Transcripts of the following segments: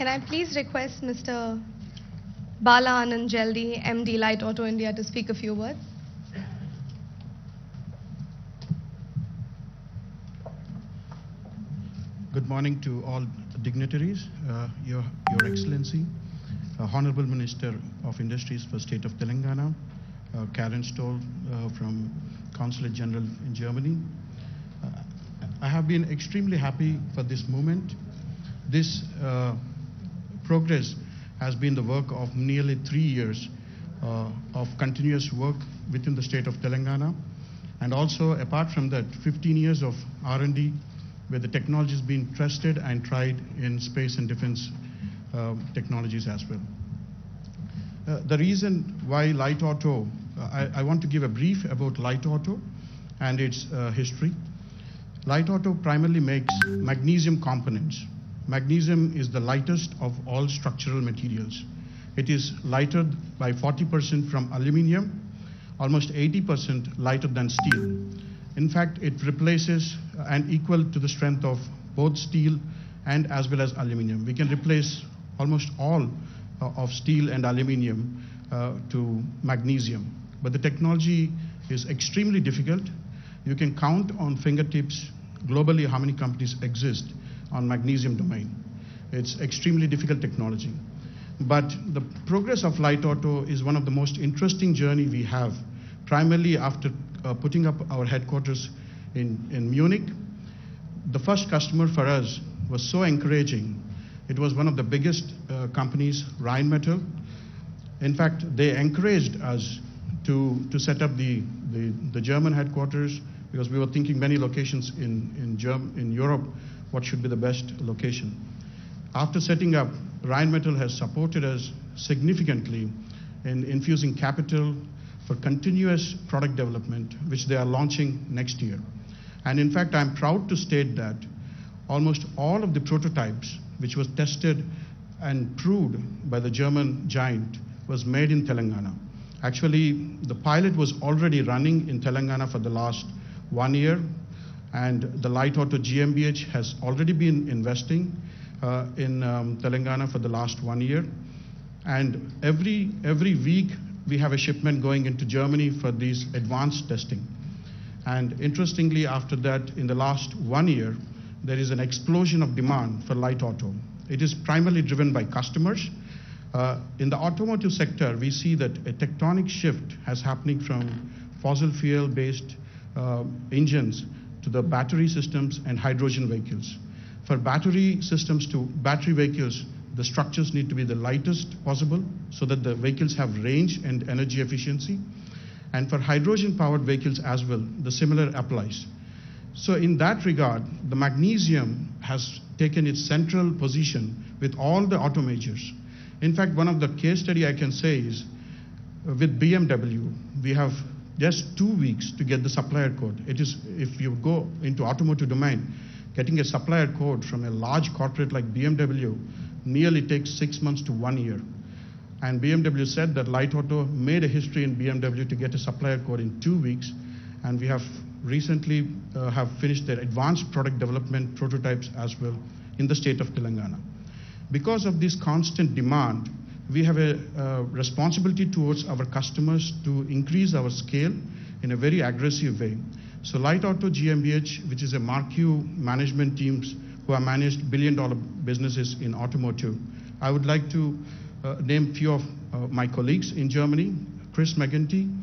Can I please request Mr. Bala Anand Jaldi, MD Light Auto India, to speak a few words? Good morning to all dignitaries, Your Excellency, Honorable Minister of Industries for State of Telangana, Karen Stoll from Consulate General in Germany. I have been extremely happy for this moment. This progress has been the work of nearly 3 years of continuous work within the state of Telangana. And also, apart from that, 15 years of R&D, where the technology has been tested and tried in space and defense technologies as well. The reason why light auto, I want to give a brief about light auto and its history. Light auto primarily makes magnesium components. Magnesium is the lightest of all structural materials. It is lighter by 40% from aluminum, almost 80% lighter than steel. In fact, it replaces and equal to the strength of both steel and as well as aluminum. We can replace almost all of steel and aluminum to magnesium. But the technology is extremely difficult. You can count on fingertips globally how many companies exist on magnesium domain. It's extremely difficult technology. But the progress of light auto is one of the most interesting journey we have, primarily after putting up our headquarters in Munich. The first customer for us was so encouraging. It was one of the biggest companies, Rheinmetall. In fact, they encouraged us to set up the German headquarters, because we were thinking many locations in Europe, what should be the best location. After setting up, Rheinmetall has supported us significantly in infusing capital for continuous product development, which they are launching next year. And in fact, I'm proud to state that almost all of the prototypes which was tested and proved by the German giant was made in Telangana. Actually, the pilot was already running in Telangana for the last 1 year, and the Light Auto GmbH has already been investing in Telangana for the last 1 year. And every week, we have a shipment going into Germany for these advanced testing. And interestingly, after that, in the last 1 year, there is an explosion of demand for light auto. It is primarily driven by customers. In the automotive sector, we see that a tectonic shift has happening from fossil fuel-based engines to the battery systems and hydrogen vehicles. For battery systems to battery vehicles, the structures need to be the lightest possible so that the vehicles have range and energy efficiency. And for hydrogen-powered vehicles as well, the similar applies. So in that regard, the magnesium has taken its central position with all the auto majors. In fact, one of the case study I can say is with BMW, we have just 2 weeks to get the supplier code. It is, if you go into automotive domain, getting a supplier code from a large corporate like BMW nearly takes 6 months to 1 year. And BMW said that Light Auto made a history in BMW to get a supplier code in 2 weeks. And we have recently have finished their advanced product development prototypes as well in the state of Telangana. Because of this constant demand, we have a responsibility towards our customers to increase our scale in a very aggressive way. So Light Auto GmbH, which is a marquee management teams who have managed billion-dollar businesses in automotive, I would like to name few of my colleagues in Germany. Chris McGinty,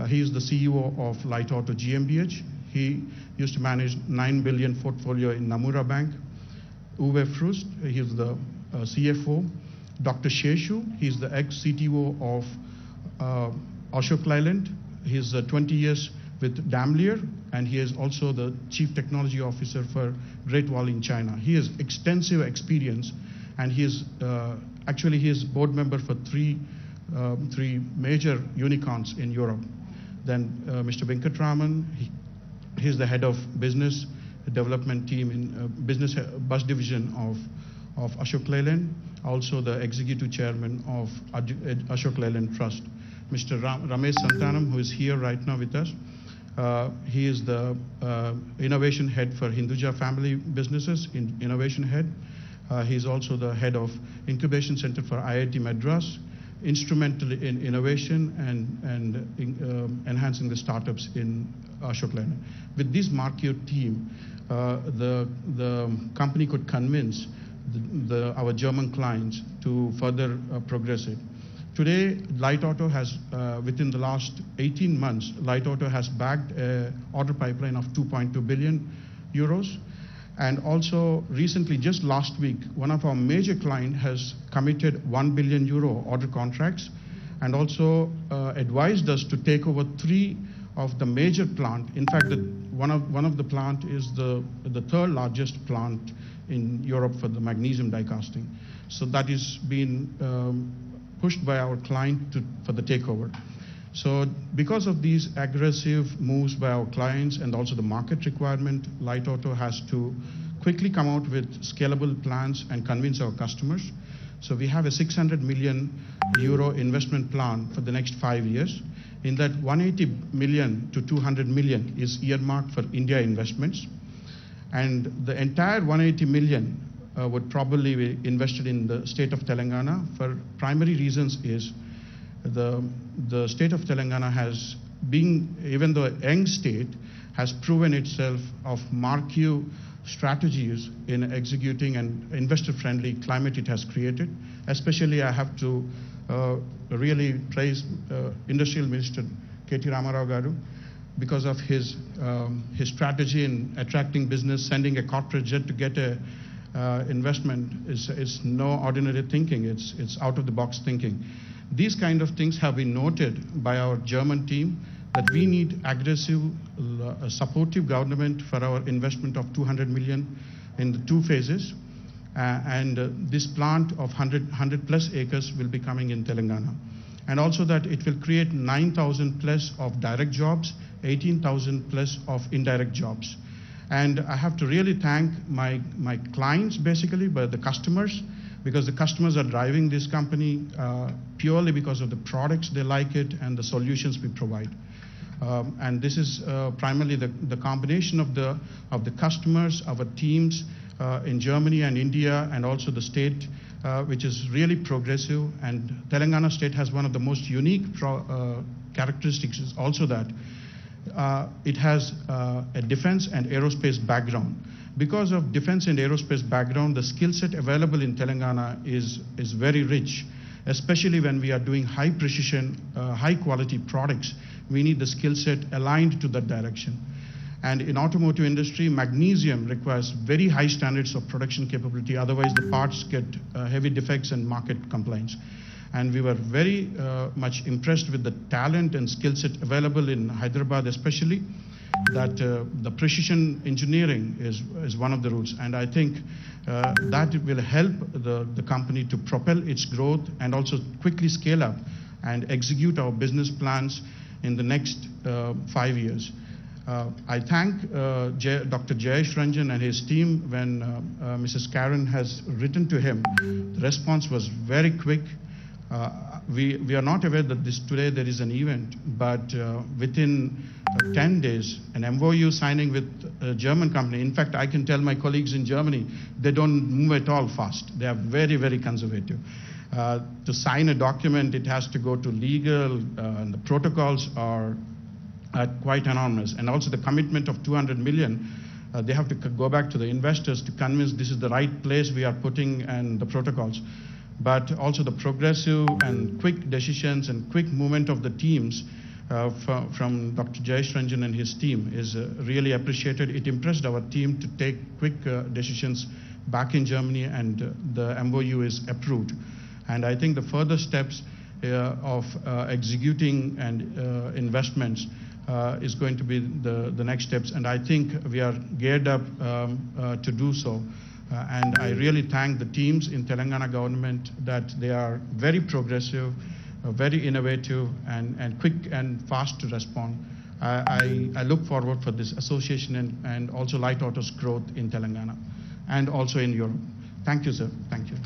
he is the CEO of Light Auto GmbH. He used to manage 9 billion portfolio in Namura Bank. Uwe Frust, he is the CFO. Dr. Sheshu, he is the ex-CTO of Ashok Leyland. He is 20 years with Daimler, and he is also the Chief Technology Officer for Great Wall in China. He has extensive experience, and he is actually he is board member for three major unicorns in Europe. Then Mr. Venkatraman, he is the head of business development team in business bus division of Ashok Leyland, also the executive chairman of Ashok Leyland Trust. Mr. Ramesh Santanam, who is here right now with us, he is the innovation head for Hinduja Family Businesses, innovation head. He's also the head of Incubation Center for IIT Madras, instrumental in innovation and enhancing the startups in Ashok Leyland. With this marquee team, the company could convince our German clients to further progress it. Today, Light Auto has, within the last 18 months, Light Auto has bagged an order pipeline of 2.2 billion euros. And also recently, just last week, one of our major clients has committed 1 billion euro order contracts and also advised us to take over 3 of the major plant. In fact, one of the plant is the third largest plant in Europe for the magnesium die casting. So that is being pushed by our client for the takeover. So because of these aggressive moves by our clients and also the market requirement, Light Auto has to quickly come out with scalable plans and convince our customers. So we have a 600 million euro investment plan for the next 5 years. In that, 180 million to 200 million is earmarked for India investments. And the entire 180 million would probably be invested in the state of Telangana. For primary reasons is the state of Telangana has been, even though a young state, has proven itself of marquee strategies in executing an investor-friendly climate it has created. Especially, I have to really praise Industrial Minister KTR Garu because of his strategy in attracting business. Sending a corporate jet to get a investment is no ordinary thinking. It's out of the box thinking. These kind of things have been noted by our German team that we need aggressive, supportive government for our investment of 200 million in the 2 phases. This plant of 100 plus acres will be coming in Telangana. And also that it will create 9,000 plus of direct jobs, 18,000 plus of indirect jobs. And I have to really thank my clients, basically, but the customers, because the customers are driving this company purely because of the products they like it and the solutions we provide. And this is primarily the combination of the customers, our teams in Germany and India, and also the state, which is really progressive. And Telangana state has one of the most unique characteristics is also that it has a defense and aerospace background. Because of defense and aerospace background, the skill set available in Telangana is very rich, especially when we are doing high precision, high quality products. We need the skill set aligned to that direction. And in automotive industry, magnesium requires very high standards of production capability. Otherwise, the parts get heavy defects and market complaints. And we were very much impressed with the talent and skill set available in Hyderabad, especially that the precision engineering is one of the roots. And I think that will help the company to propel its growth and also quickly scale up and execute our business plans in the next 5 years. I thank Dr. Jayesh Ranjan and his team. When Mrs. Karen has written to him, the response was very quick. We are not aware that today there is an event, but within 10 days, an MOU signing with a German company. In fact, I can tell my colleagues in Germany, they don't move at all fast. They are very, very conservative. To sign a document, it has to go to legal, and the protocols are quite enormous. And also the commitment of 200 million, they have to go back to the investors to convince this is the right place we are putting and the protocols. But also the progressive and quick decisions and quick movement of the teams from Dr. Jayesh Ranjan and his team is really appreciated. It impressed our team to take quick decisions back in Germany, and the MOU is approved. And I think the further steps of executing and investments is going to be the next steps. And I think we are geared up to do so. And I really thank the teams in Telangana government that they are very progressive, very innovative, and quick and fast to respond. I look forward for this association and also Light Auto's growth in Telangana and also in Europe. Thank you, sir. Thank you.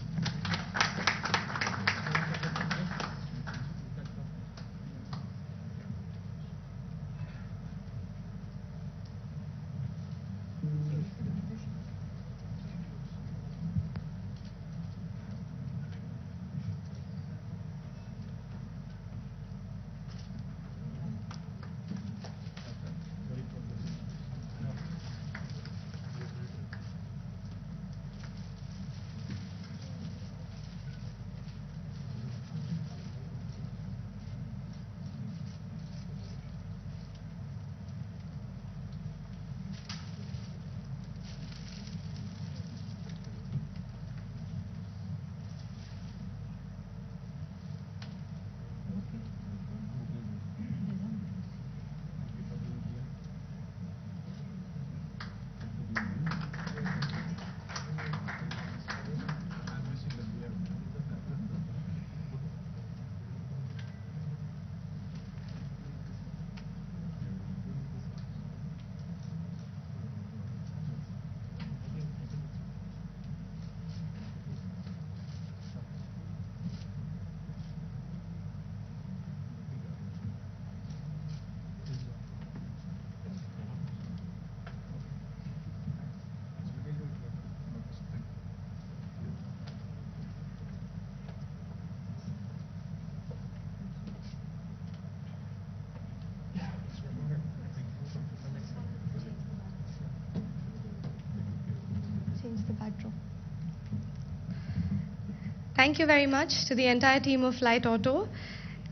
Thank you very much to the entire team of Flight Auto.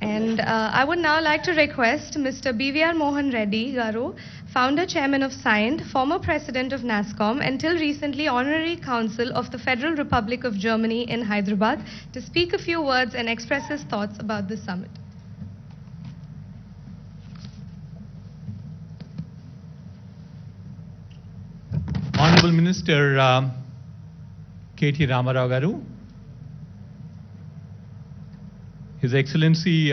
And I would now like to request Mr. BVR Mohan Reddy Garu, founder chairman of Scient, former president of NASSCOM, until recently honorary council of the Federal Republic of Germany in Hyderabad, to speak a few words and express his thoughts about this summit. Honorable Minister KTR Garu, His Excellency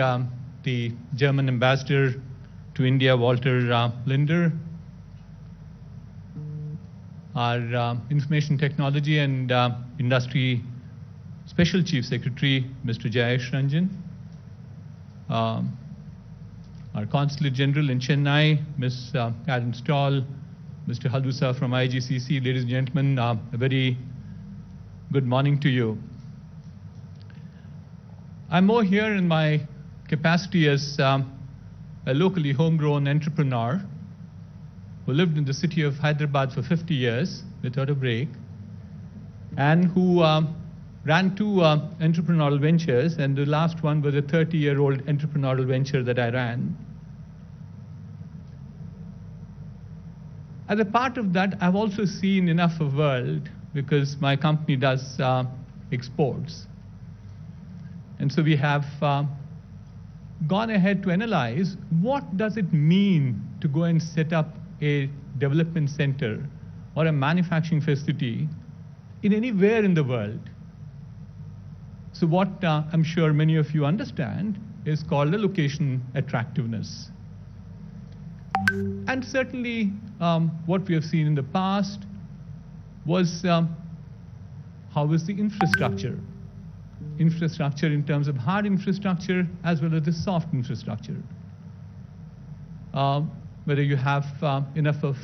the German Ambassador to India, Walter Linder, our Information Technology and Industry Special Chief Secretary, Mr. Jayesh Ranjan, our Consulate General in Chennai, Ms. Karen Stahl, Mr. Haldusa from IGCC, ladies and gentlemen, a very good morning to you. I'm more here in my capacity as a locally homegrown entrepreneur who lived in the city of Hyderabad for 50 years without a break, and who ran two entrepreneurial ventures, and the last one was a 30-year-old entrepreneurial venture that I ran. As a part of that, I've also seen enough of the world because my company does exports. And so we have gone ahead to analyze what does it mean to go and set up a development center or a manufacturing facility in anywhere in the world. So what I'm sure many of you understand is called a location attractiveness. And certainly what we have seen in the past was how is the infrastructure. Infrastructure in terms of hard infrastructure as well as the soft infrastructure. Whether you have enough of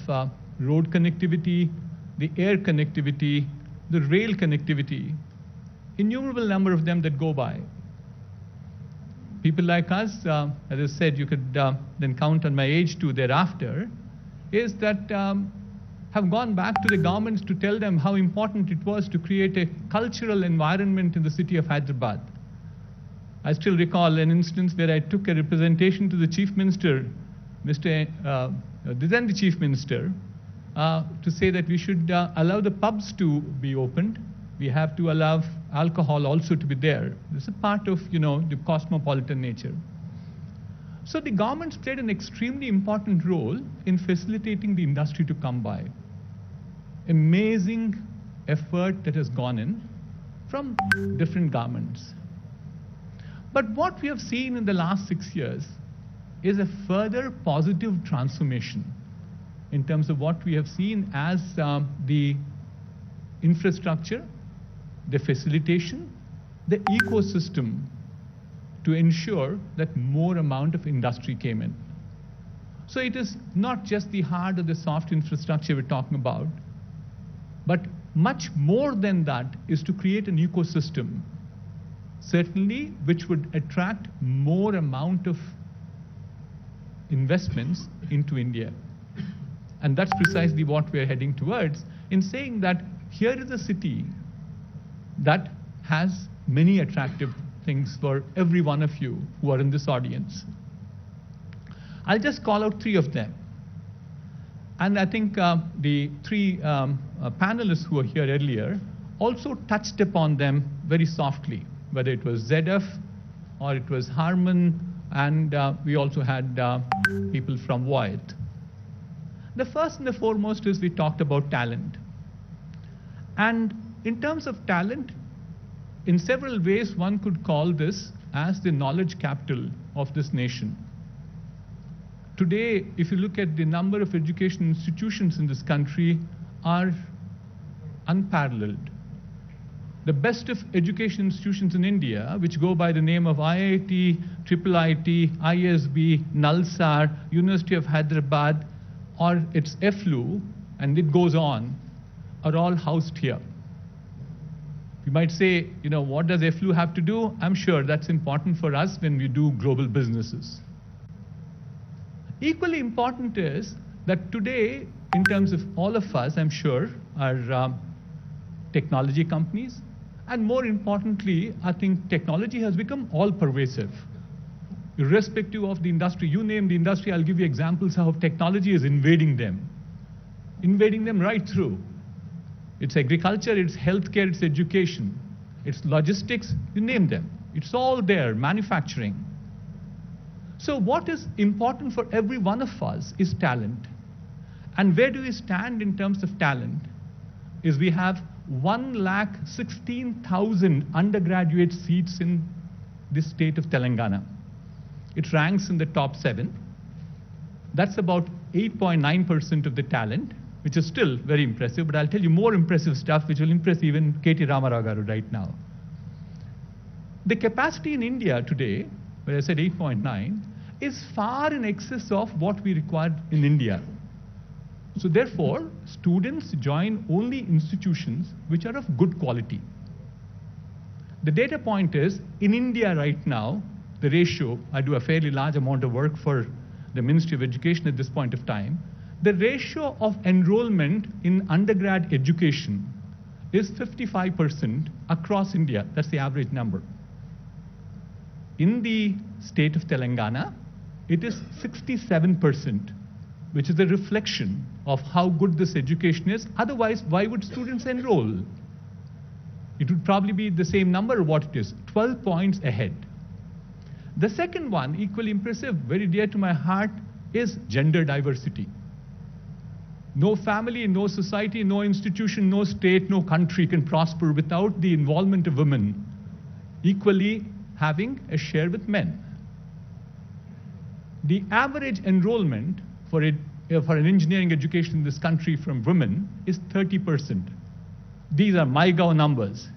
road connectivity, the air connectivity, the rail connectivity, innumerable number of them that go by. People like us, as I said, you could then count on my age too thereafter, is that have gone back to the governments to tell them how important it was to create a cultural environment in the city of Hyderabad. I still recall an instance where I took a representation to the Chief Minister, then the Chief Minister, to say that we should allow the pubs to be opened. We have to allow alcohol also to be there. This is a part of, the cosmopolitan nature. So the government's played an extremely important role in facilitating the industry to come by. Amazing effort that has gone in from different governments. But what we have seen in the last 6 years is a further positive transformation in terms of what we have seen as the infrastructure, the facilitation, the ecosystem to ensure that more amount of industry came in. So it is not just the hard or the soft infrastructure we're talking about, but much more than that is to create an ecosystem, certainly which would attract more amount of investments into India. And that's precisely what we're heading towards in saying that here is a city that has many attractive things for every one of you who are in this audience. I'll just call out 3 of them. And I think the 3 panelists who were here earlier also touched upon them very softly, whether it was ZF or it was Harman, and we also had people from Voith. The first and the foremost is we talked about talent. And in terms of talent, in several ways one could call this as the knowledge capital of this nation. Today, if you look at the number of education institutions in this country are unparalleled. The best of education institutions in India, which go by the name of IIT, IIIT, ISB, Nalsar, University of Hyderabad, or its FLU, and it goes on, are all housed here. You might say, what does FLU have to do? I'm sure that's important for us when we do global businesses. Equally important is that today, in terms of all of us, I'm sure, are technology companies, And more importantly, I think technology has become all-pervasive. Irrespective of the industry, you name the industry, I'll give you examples how technology is invading them right through. It's agriculture, it's healthcare, it's education, it's logistics, you name them. It's all there, manufacturing. So what is important for every one of us is talent. And where do we stand in terms of talent? Is we have 116,000 undergraduate seats in the state of Telangana. It ranks in the top 7. That's about 8.9% of the talent, which is still very impressive, but I'll tell you more impressive stuff which will impress even KT Ramarao garu right now. The capacity in India today, where I said 8.9, is far in excess of what we require in India. So therefore, students join only institutions which are of good quality. The data point is, in India right now, the ratio, I do a fairly large amount of work for the Ministry of Education at this point of time, the ratio of enrollment in undergrad education is 55% across India. That's the average number. In the state of Telangana, it is 67%, which is a reflection of how good this education is. Otherwise, why would students enroll? It would probably be the same number of what it is, 12 points ahead. The second one, equally impressive, very dear to my heart, is gender diversity. No family, no society, no institution, no state, no country can prosper without the involvement of women equally having a share with men. The average enrollment for an engineering education in this country from women is 30%. These are MyGov numbers,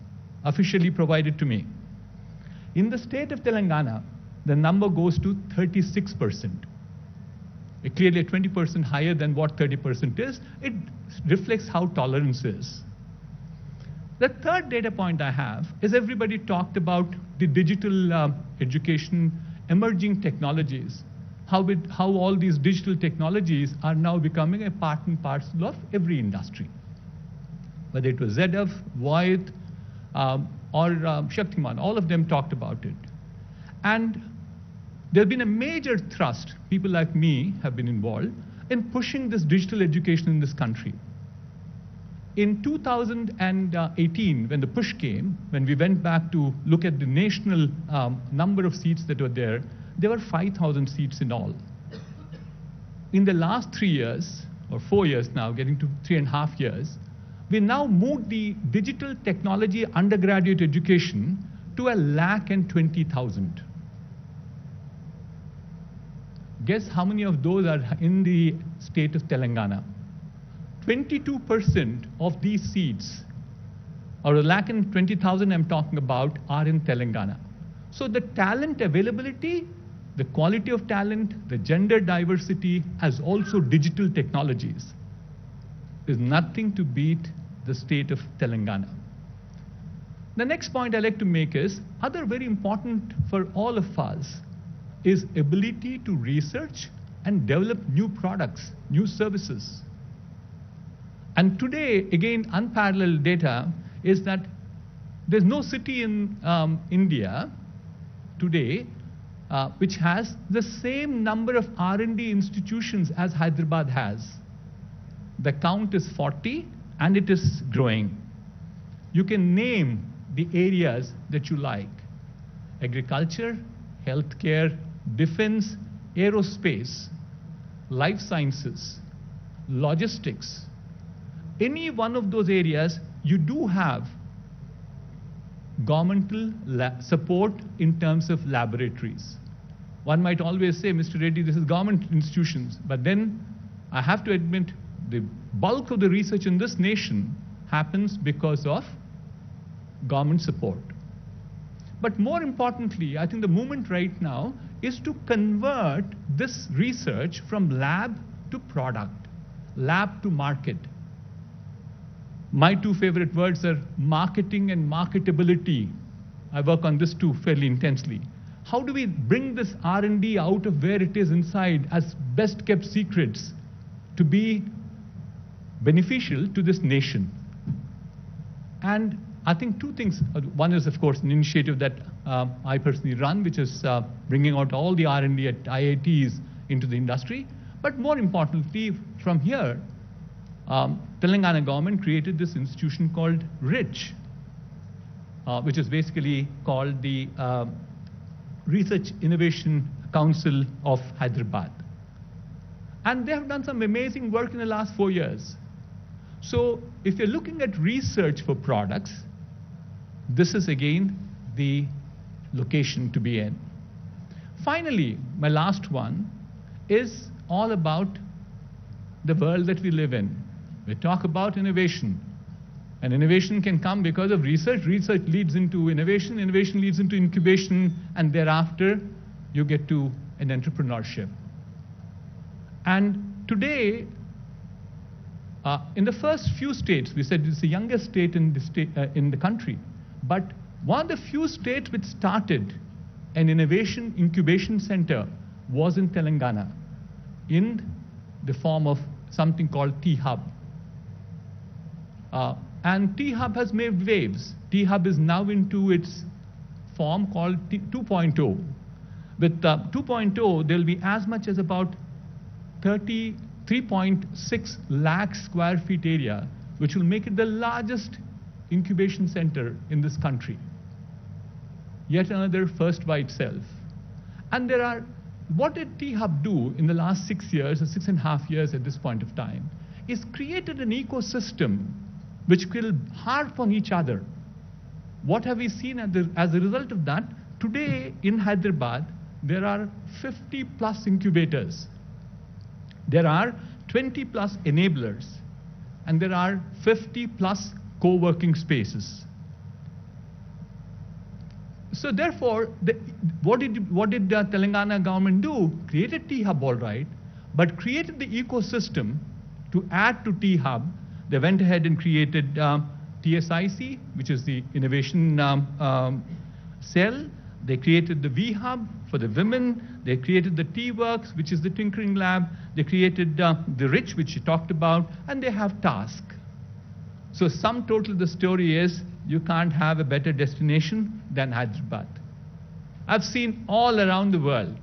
officially provided to me. In the state of Telangana, the number goes to 36%. Clearly 20% higher than what 30% is. It reflects how tolerance is. The third data point I have is everybody talked about the digital education, emerging technologies, how all these digital technologies are now becoming a part and parcel of every industry. Whether it was ZF, Voith, or Shaktiman, all of them talked about it. And there's been a major thrust, people like me have been involved, in pushing this digital education in this country. In 2018, when the push came, when we went back to look at the national number of seats that were there were 5,000 seats in all. In the last 3 years, or 4 years now, getting to 3.5 years, we now moved the digital technology undergraduate education to 120,000. Guess how many of those are in the state of Telangana? 22% of these seats, or 120,000 I'm talking about, are in Telangana. So the talent availability, the quality of talent, the gender diversity, as also digital technologies, is nothing to beat the state of Telangana. The next point I'd like to make is, other very important for all of us, is ability to research and develop new products, new services. And today, again, unparalleled data is that there's no city in India today which has the same number of R&D institutions as Hyderabad has. The count is 40 and it is growing. You can name the areas that you like: agriculture, healthcare, defense, aerospace, life sciences, logistics. Any one of those areas, you do have governmental support in terms of laboratories. One might always say, Mr. Reddy, this is government institutions, but then I have to admit the bulk of the research in this nation happens because of government support. But more importantly, I think the movement right now is to convert this research from lab to product, lab to market. My two favorite words are marketing and marketability. I work on this too fairly intensely. How do we bring this R&D out of where it is inside as best kept secrets to be beneficial to this nation? And I think two things. One is, of course, an initiative that I personally run, which is bringing out all the R&D at IITs into the industry. But more importantly, from here, Telangana government created this institution called RICH, which is basically called the Research Innovation Council of Hyderabad. And they have done some amazing work in the last 4 years. So if you're looking at research for products, this is again the location to be in. Finally, my last one is all about the world that we live in. We talk about innovation. And innovation can come because of research. Research leads into innovation. Innovation leads into incubation. And thereafter, you get to an entrepreneurship. And today, in the first few states, we said it's the youngest state in the country. But one of the few states which started an innovation incubation center was in Telangana, in the form of something called T-Hub. And T-Hub has made waves. T-Hub is now into its form called 2.0. With 2.0, there will be as much as about 3.6 lakh square feet area, which will make it the largest incubation center in this country. Yet another first by itself. And what did T-Hub do in the last 6 years, or 6.5 years at this point of time, is created an ecosystem which will harp on each other. What have we seen as a result of that? Today in Hyderabad, there are 50 plus incubators. There are 20 plus enablers. And there are 50 plus co-working spaces. So therefore, what did the Telangana government do? Created T-Hub all right, but created the ecosystem to add to T-Hub. They went ahead and created TSIC, which is the innovation cell. They created the V-Hub for the women. They created the T-Works, which is the tinkering lab. They created the RICH, which you talked about, and they have Task. So sum total, the story is you can't have a better destination than Hyderabad. I've seen all around the world.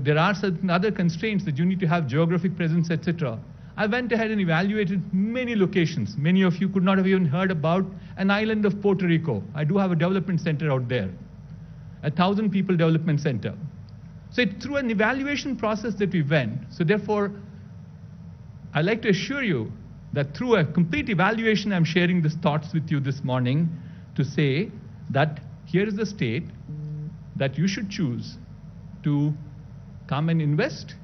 There are certain other constraints that you need to have geographic presence, etc. I went ahead and evaluated many locations. Many of you could not have even heard about an island of Puerto Rico. I do have a development center out there, 1,000 people development center. So it's through an evaluation process that we went. So therefore, I'd like to assure you that through a complete evaluation, I'm sharing these thoughts with you this morning to say that here is the state that you should choose to come and invest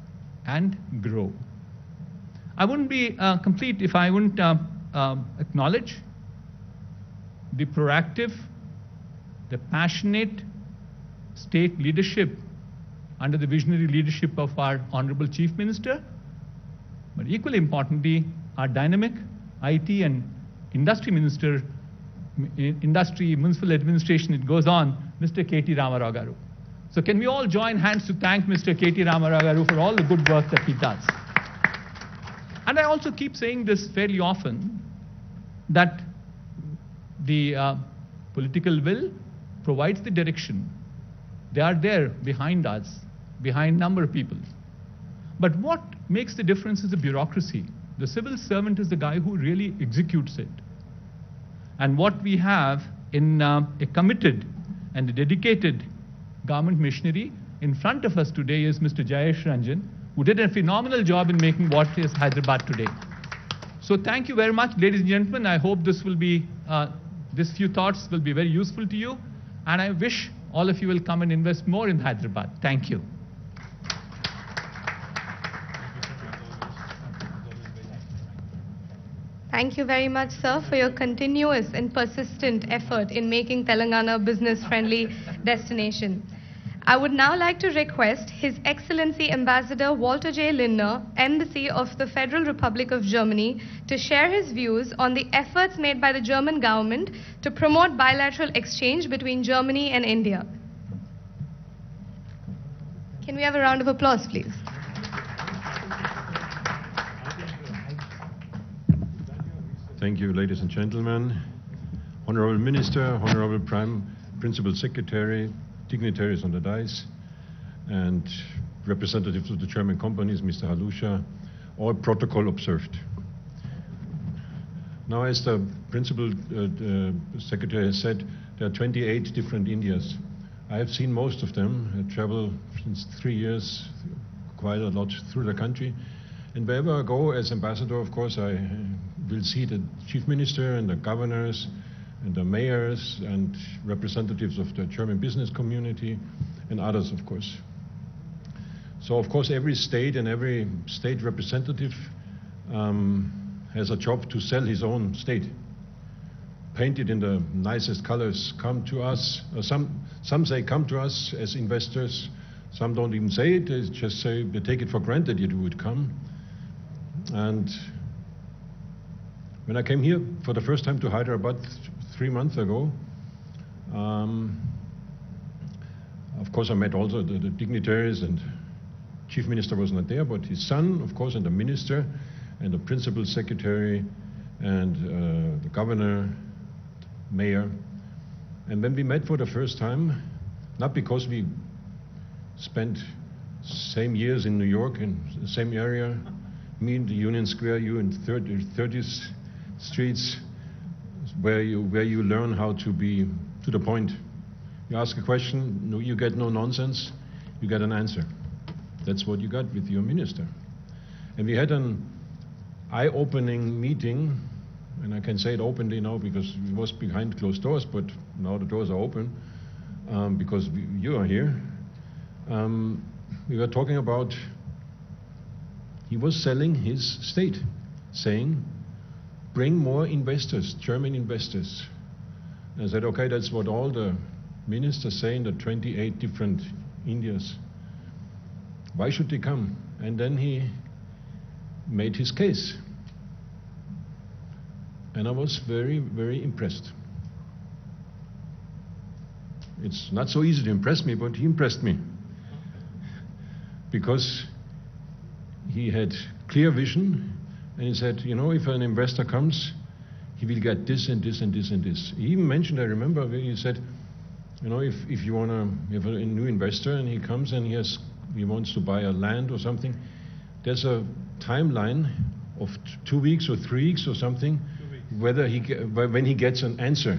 and grow. I wouldn't be complete if I wouldn't acknowledge the proactive, the passionate state leadership under the visionary leadership of our Honorable Chief Minister, but equally importantly, our dynamic IT and Industry Minister, Industry, Municipal Administration, it goes on, Mr. KT Ramarao Garu. So can we all join hands to thank Mr. KT Ramarao Garu for all the good work that he does. And I also keep saying this fairly often, that the political will provides the direction. They are there behind us, behind a number of people. But what makes the difference is the bureaucracy. The civil servant is the guy who really executes it. And what we have in a committed and a dedicated government machinery in front of us today is Mr. Jayesh Ranjan, who did a phenomenal job in making what is Hyderabad today. So thank you very much, ladies and gentlemen. I hope this will be, these few thoughts will be very useful to you. And I wish all of you will come and invest more in Hyderabad. Thank you. Thank you very much, sir, for your continuous and persistent effort in making Telangana a business-friendly destination. I would now like to request His Excellency Ambassador Walter J. Lindner, Embassy of the Federal Republic of Germany, to share his views on the efforts made by the German government to promote bilateral exchange between Germany and India. Can we have a round of applause, please? Thank you, ladies and gentlemen. Honorable Minister, Honorable Principal Secretary, dignitaries on the dais, and representatives of the German companies, Mr. Halusha, all protocol observed. Now, as the Principal Secretary has said, there are 28 different Indias. I have seen most of them. I travel since 3 years quite a lot through the country. And wherever I go as ambassador, of course, I will see the chief minister and the governors and the mayors and representatives of the German business community and others, of course. So, of course, every state and every state representative has a job to sell his own state. Paint it in the nicest colors. Come to us. Some say come to us as investors. Some don't even say it. They just say they take it for granted you would come. And when I came here for the first time to Hyderabad 3 months ago, of course I met also the dignitaries, and chief minister was not there, but his son, of course, and the minister, and the principal secretary, and the governor, mayor. And when we met for the first time, not because we spent same years in New York, in the same area, me in the Union Square, you in 30th streets, where you learn how to be to the point. You ask a question, no, you get no nonsense, you get an answer. That's what you got with your minister. And we had an eye-opening meeting, and I can say it openly now because it was behind closed doors, but now the doors are open because you are here. We were talking about, he was selling his state, saying, bring more investors, German investors. And I said, okay, that's what all the ministers say in the 28 different Indias. Why should they come? And then he made his case. And I was very, very impressed. It's not so easy to impress me, but he impressed me. Because he had clear vision, and he said, you know, if an investor comes, he will get this and this and this and this. He even mentioned, I remember, he said, you know, if you want to have a new investor and he comes and he wants to buy a land or something, there's a timeline of 2 weeks or 3 weeks or something, whether when he gets an answer.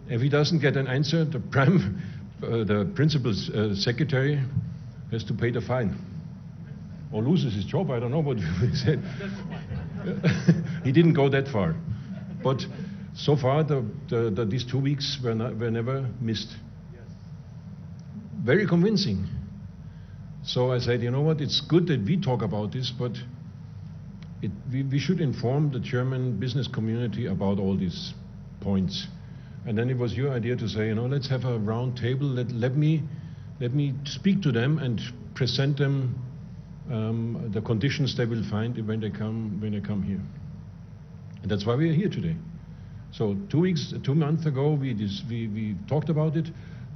If he doesn't get an answer, the principal secretary has to pay the fine or loses his job. I don't know what he said. He didn't go that far, but so far these 2 weeks were never missed. Very convincing. So I said, you know what? It's good that we talk about this, but we should inform the German business community about all these points. And then it was your idea to say, you know, let's have a round table. Let me speak to them and present them the conditions they will find when they come here. And that's why we are here today. So 2 months ago we talked about it.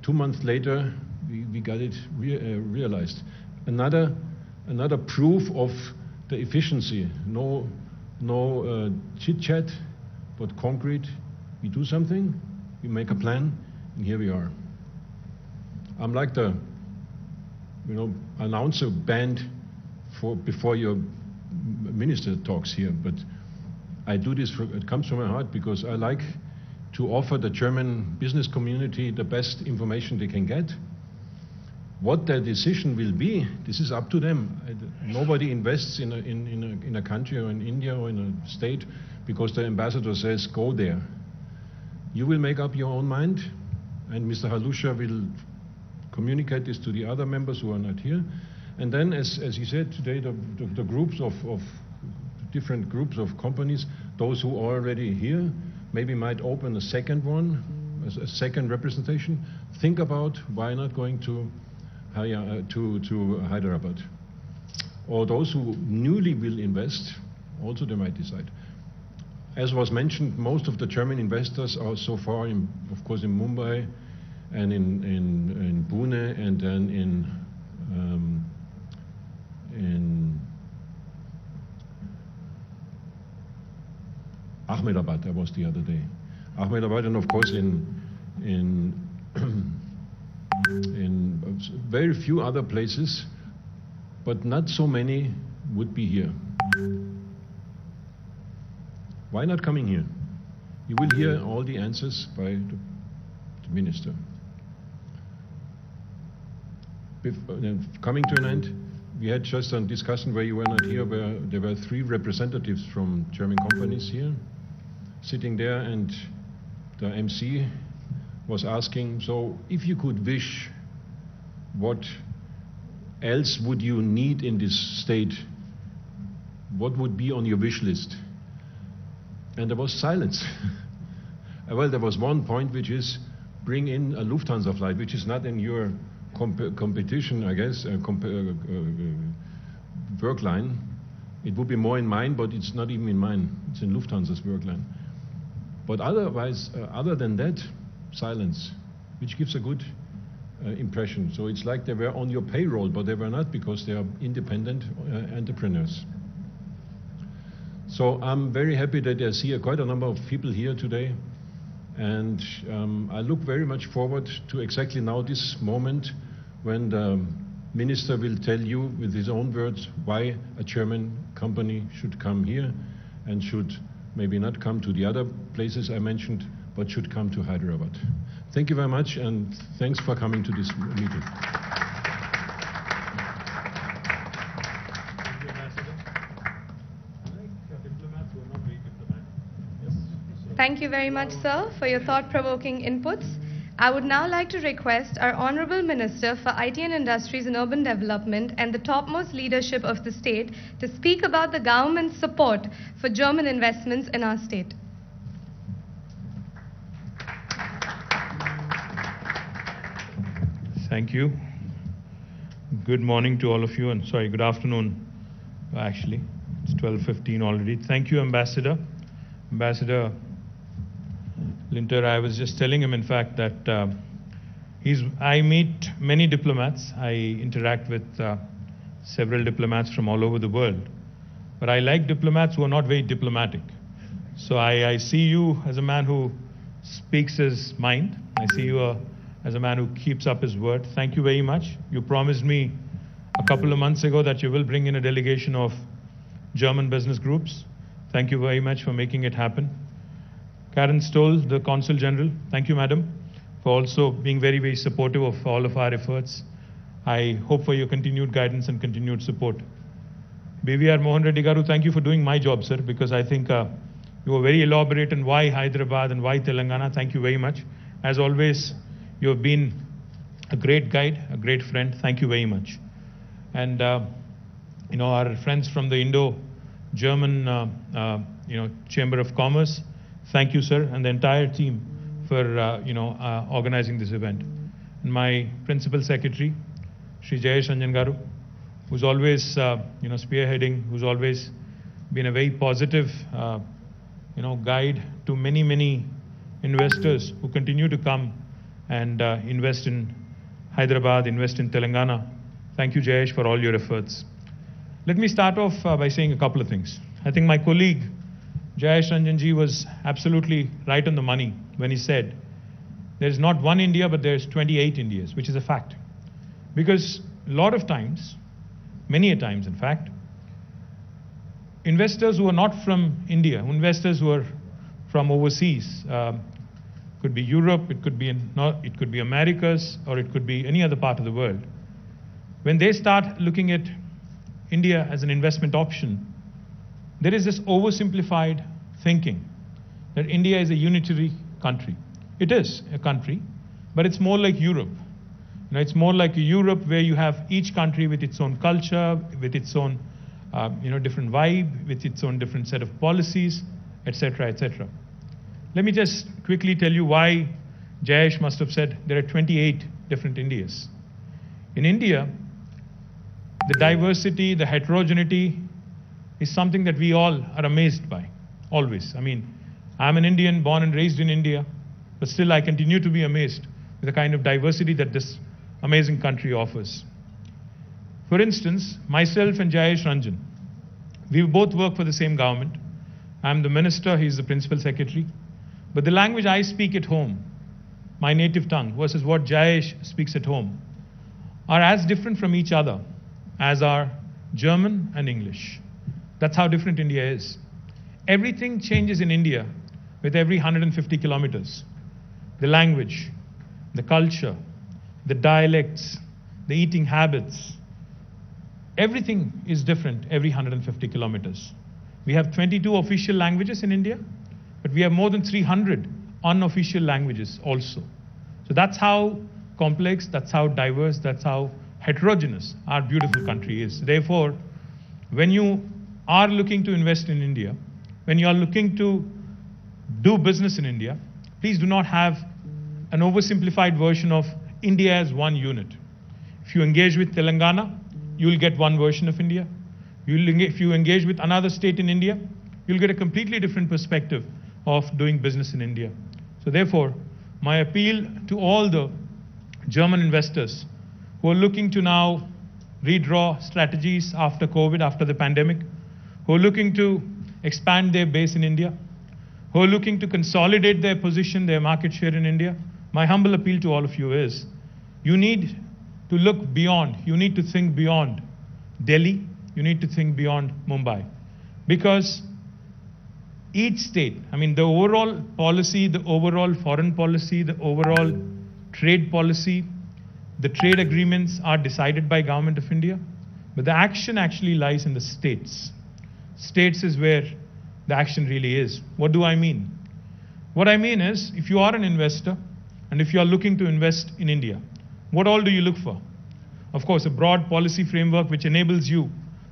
2 months later we got it realized. Another proof of the efficiency. No chit chat, but concrete. We do something, we make a plan, and here we are. I'm like the announcer band before your minister talks here, but I do this, it comes from my heart because I like to offer the German business community the best information they can get. What their decision will be, this is up to them. Nobody invests in a country or in India or in a state because the ambassador says, go there. You will make up your own mind, and Mr. Halusha will communicate this to the other members who are not here. And then, as he said today, the groups of different groups of companies, those who are already here, maybe might open a second one, a second representation. Think about why not going to Hyderabad. Or those who newly will invest, also they might decide. As was mentioned, most of the German investors are so far, of course, in Mumbai and in Pune, and then in Ahmedabad. I was the other day. Ahmedabad, and of course in very few other places, but not so many would be here. Why not coming here? You will hear all the answers by the minister. Coming to an end, we had just a discussion where you were not here, where there were 3 representatives from German companies here, sitting there, and the MC was asking, so if you could wish, what else would you need in this state? What would be on your wish list? And there was silence. Well, there was one point, which is bring in a Lufthansa flight, which is not in your competition, I guess, work line. It would be more in mine, but it's not even in mine. It's in Lufthansa's work line. But otherwise, other than that, silence, which gives a good impression. So it's like they were on your payroll, but they were not, because they are independent entrepreneurs. So I'm very happy that I see quite a number of people here today. And I look very much forward to exactly now this moment when the minister will tell you with his own words why a German company should come here and should maybe not come to the other places I mentioned, but should come to Hyderabad. Thank you very much, and thanks for coming to this meeting. Thank you very much, sir, for your thought-provoking inputs. I would now like to request our Honorable Minister for IT and Industries and Urban Development and the topmost leadership of the state to speak about the government's support for German investments in our state. Thank you. Good morning to all of you, and sorry, good afternoon, actually. It's 12:15 already. Thank you, Ambassador. Ambassador Linter, I was just telling him, in fact, that I meet many diplomats. I interact with several diplomats from all over the world. But I like diplomats who are not very diplomatic. So I see you as a man who speaks his mind. I see you as a man who keeps up his word. Thank you very much. You promised me a couple of months ago that you will bring in a delegation of German business groups. Thank you very much for making it happen. Karen Stoll, the Consul General, thank you, Madam, for also being very, very supportive of all of our efforts. I hope for your continued guidance and continued support. BVR Mohan Reddy Garu, thank you for doing my job, sir, because I think you were very elaborate on why Hyderabad and why Telangana. Thank you very much. As always, you have been a great guide, a great friend. Thank you very much. And, our friends from the Indo-German, Chamber of Commerce, thank you, sir, and the entire team for, organizing this event. And my Principal Secretary, Shri Jayesh Ranjan Garu, who's always, spearheading, who's always been a very positive, guide to many, many investors who continue to come and invest in Hyderabad, invest in Telangana. Thank you, Jayesh, for all your efforts. Let me start off by saying a couple of things. I think my colleague, Jayesh Ranjanji, was absolutely right on the money when he said there is not one India, but there's 28 Indias, which is a fact. Because a lot of times, many a times in fact, investors who are not from India, investors who are from overseas, could be Europe, it could be Americas, or it could be any other part of the world. When they start looking at India as an investment option, there is this oversimplified thinking that India is a unitary country. It is a country, but it's more like Europe. It's more like a Europe where you have each country with its own culture, with its own, different vibe, with its own different set of policies, etc., etc. Let me just quickly tell you why Jayesh must have said there are 28 different Indias. In India, the diversity, the heterogeneity is something that we all are amazed by, always. I mean, I'm an Indian, born and raised in India, but still I continue to be amazed with the kind of diversity that this amazing country offers. For instance, myself and Jayesh Ranjan, we both work for the same government. I'm the minister, he's the principal secretary. But the language I speak at home, my native tongue, versus what Jayesh speaks at home, are as different from each other as are German and English. That's how different India is. Everything changes in India with every 150 kilometers. The language, the culture, the dialects, the eating habits, everything is different every 150 kilometers. We have 22 official languages in India, but we have more than 300 unofficial languages also. So that's how complex, that's how diverse, that's how heterogeneous our beautiful country is. Therefore, when you are looking to invest in India, when you are looking to do business in India, please do not have an oversimplified version of India as one unit. If you engage with Telangana, you will get one version of India. If you engage with another state in India, you'll get a completely different perspective of doing business in India. So therefore, my appeal to all the German investors who are looking to now redraw strategies after COVID, after the pandemic, who are looking to expand their base in India, who are looking to consolidate their position, their market share in India, my humble appeal to all of you is, you need to look beyond, you need to think beyond Delhi, you need to think beyond Mumbai. Because each state, I mean the overall policy, the overall foreign policy, the overall trade policy, the trade agreements are decided by Government of India, but the action actually lies in the states. States is where the action really is. What do I mean? What I mean is, if you are an investor and if you are looking to invest in India, what all do you look for? Of course, a broad policy framework which enables you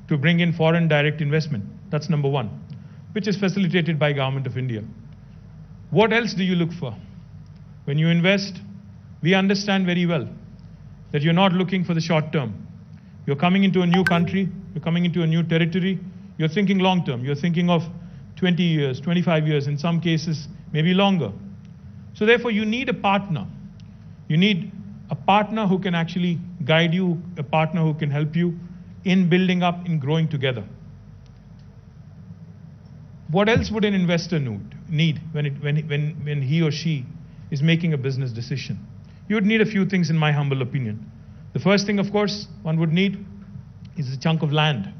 to bring in foreign direct investment. That's number one, which is facilitated by Government of India. What else do you look for? When you invest, we understand very well that you're not looking for the short term. You're coming into a new country, you're coming into a new territory, you're thinking long term, you're thinking of 20 years, 25 years, in some cases, maybe longer. So therefore, you need a partner. You need a partner who can actually guide you, a partner who can help you in building up, in growing together. What else would an investor need when he or she is making a business decision? You would need a few things, in my humble opinion. The first thing, of course, one would need is a chunk of land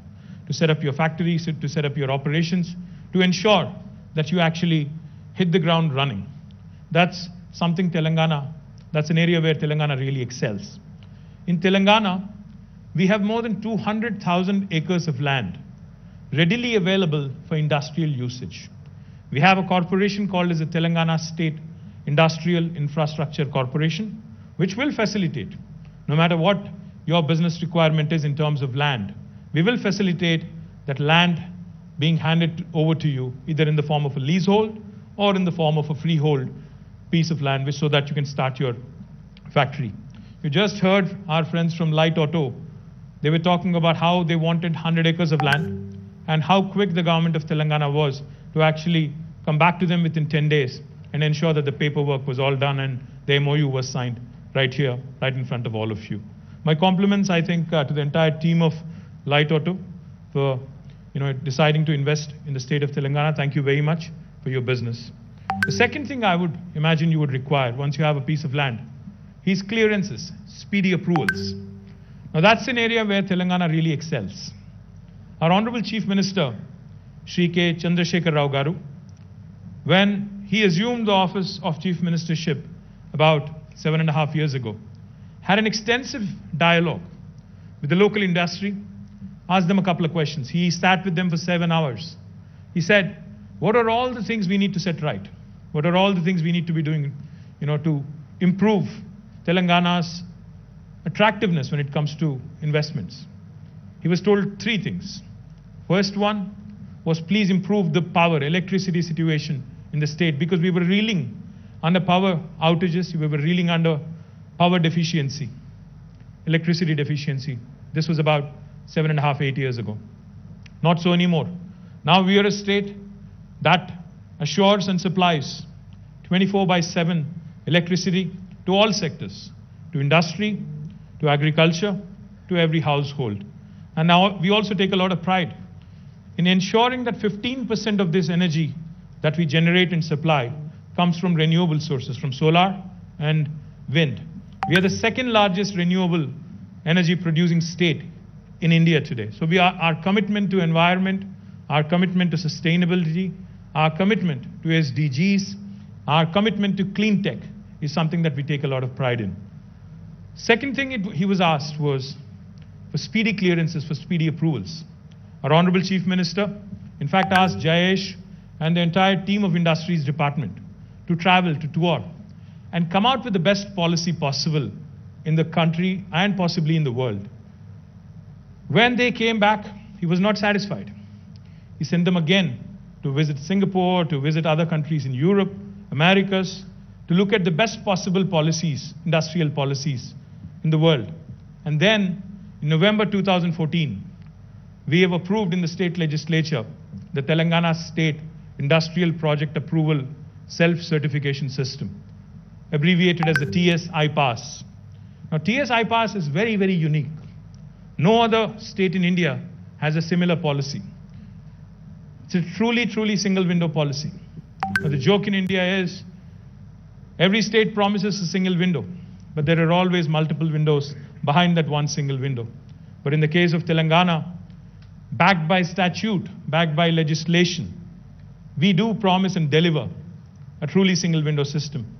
to set up your factories, to set up your operations, to ensure that you actually hit the ground running. That's something that's an area where Telangana really excels. In Telangana, we have more than 200,000 acres of land readily available for industrial usage. We have a corporation called as the Telangana State Industrial Infrastructure Corporation, which will facilitate, no matter what your business requirement is in terms of land, we will facilitate that land being handed over to you, either in the form of a leasehold or in the form of a freehold piece of land, so that you can start your factory. You just heard our friends from Light Auto. They were talking about how they wanted 100 acres of land and how quick the government of Telangana was to actually come back to them within 10 days and ensure that the paperwork was all done and the MOU was signed right here, right in front of all of you. My compliments, I think, to the entire team of Light Auto for deciding to invest in the state of Telangana. Thank you very much for your business. The second thing I would imagine you would require once you have a piece of land is clearances, speedy approvals. Now that's an area where Telangana really excels. Our Honorable Chief Minister, Shri K. Chandrasekhar Rao Garu, when he assumed the office of Chief Ministership about 7.5 years ago, had an extensive dialogue with the local industry, asked them a couple of questions. He sat with them for 7 hours. He said, what are all the things we need to set right? What are all the things we need to be doing, to improve Telangana's attractiveness when it comes to investments? He was told 3 things. First one was, please improve the electricity situation in the state, because we were reeling under power outages, we were reeling under power deficiency, electricity deficiency. This was about 7.5, 8 years ago. Not so anymore. Now we are a state that assures and supplies 24/7 electricity to all sectors, to industry, to agriculture, to every household. And now we also take a lot of pride in ensuring that 15% of this energy that we generate and supply comes from renewable sources, from solar and wind. We are the second largest renewable energy producing state in India today. So our commitment to environment, our commitment to sustainability, our commitment to SDGs, our commitment to clean tech is something that we take a lot of pride in. Second thing he was asked was for speedy clearances, for speedy approvals. Our Honorable Chief Minister, in fact, asked Jayesh and the entire team of Industries Department to travel, to tour, and come out with the best policy possible in the country and possibly in the world. When they came back, he was not satisfied. He sent them again to visit Singapore, to visit other countries in Europe, Americas, to look at the best possible policies, industrial policies in the world. And then, in November 2014, we have approved in the state legislature the Telangana State Industrial Project Approval Self-Certification System, abbreviated as the TS-IPASS. Now, TS-IPASS is very, very unique. No other state in India has a similar policy. It's a truly, truly single window policy. Now, the joke in India is every state promises a single window, but there are always multiple windows behind that one single window. But in the case of Telangana, backed by statute, backed by legislation, we do promise and deliver a truly single window system.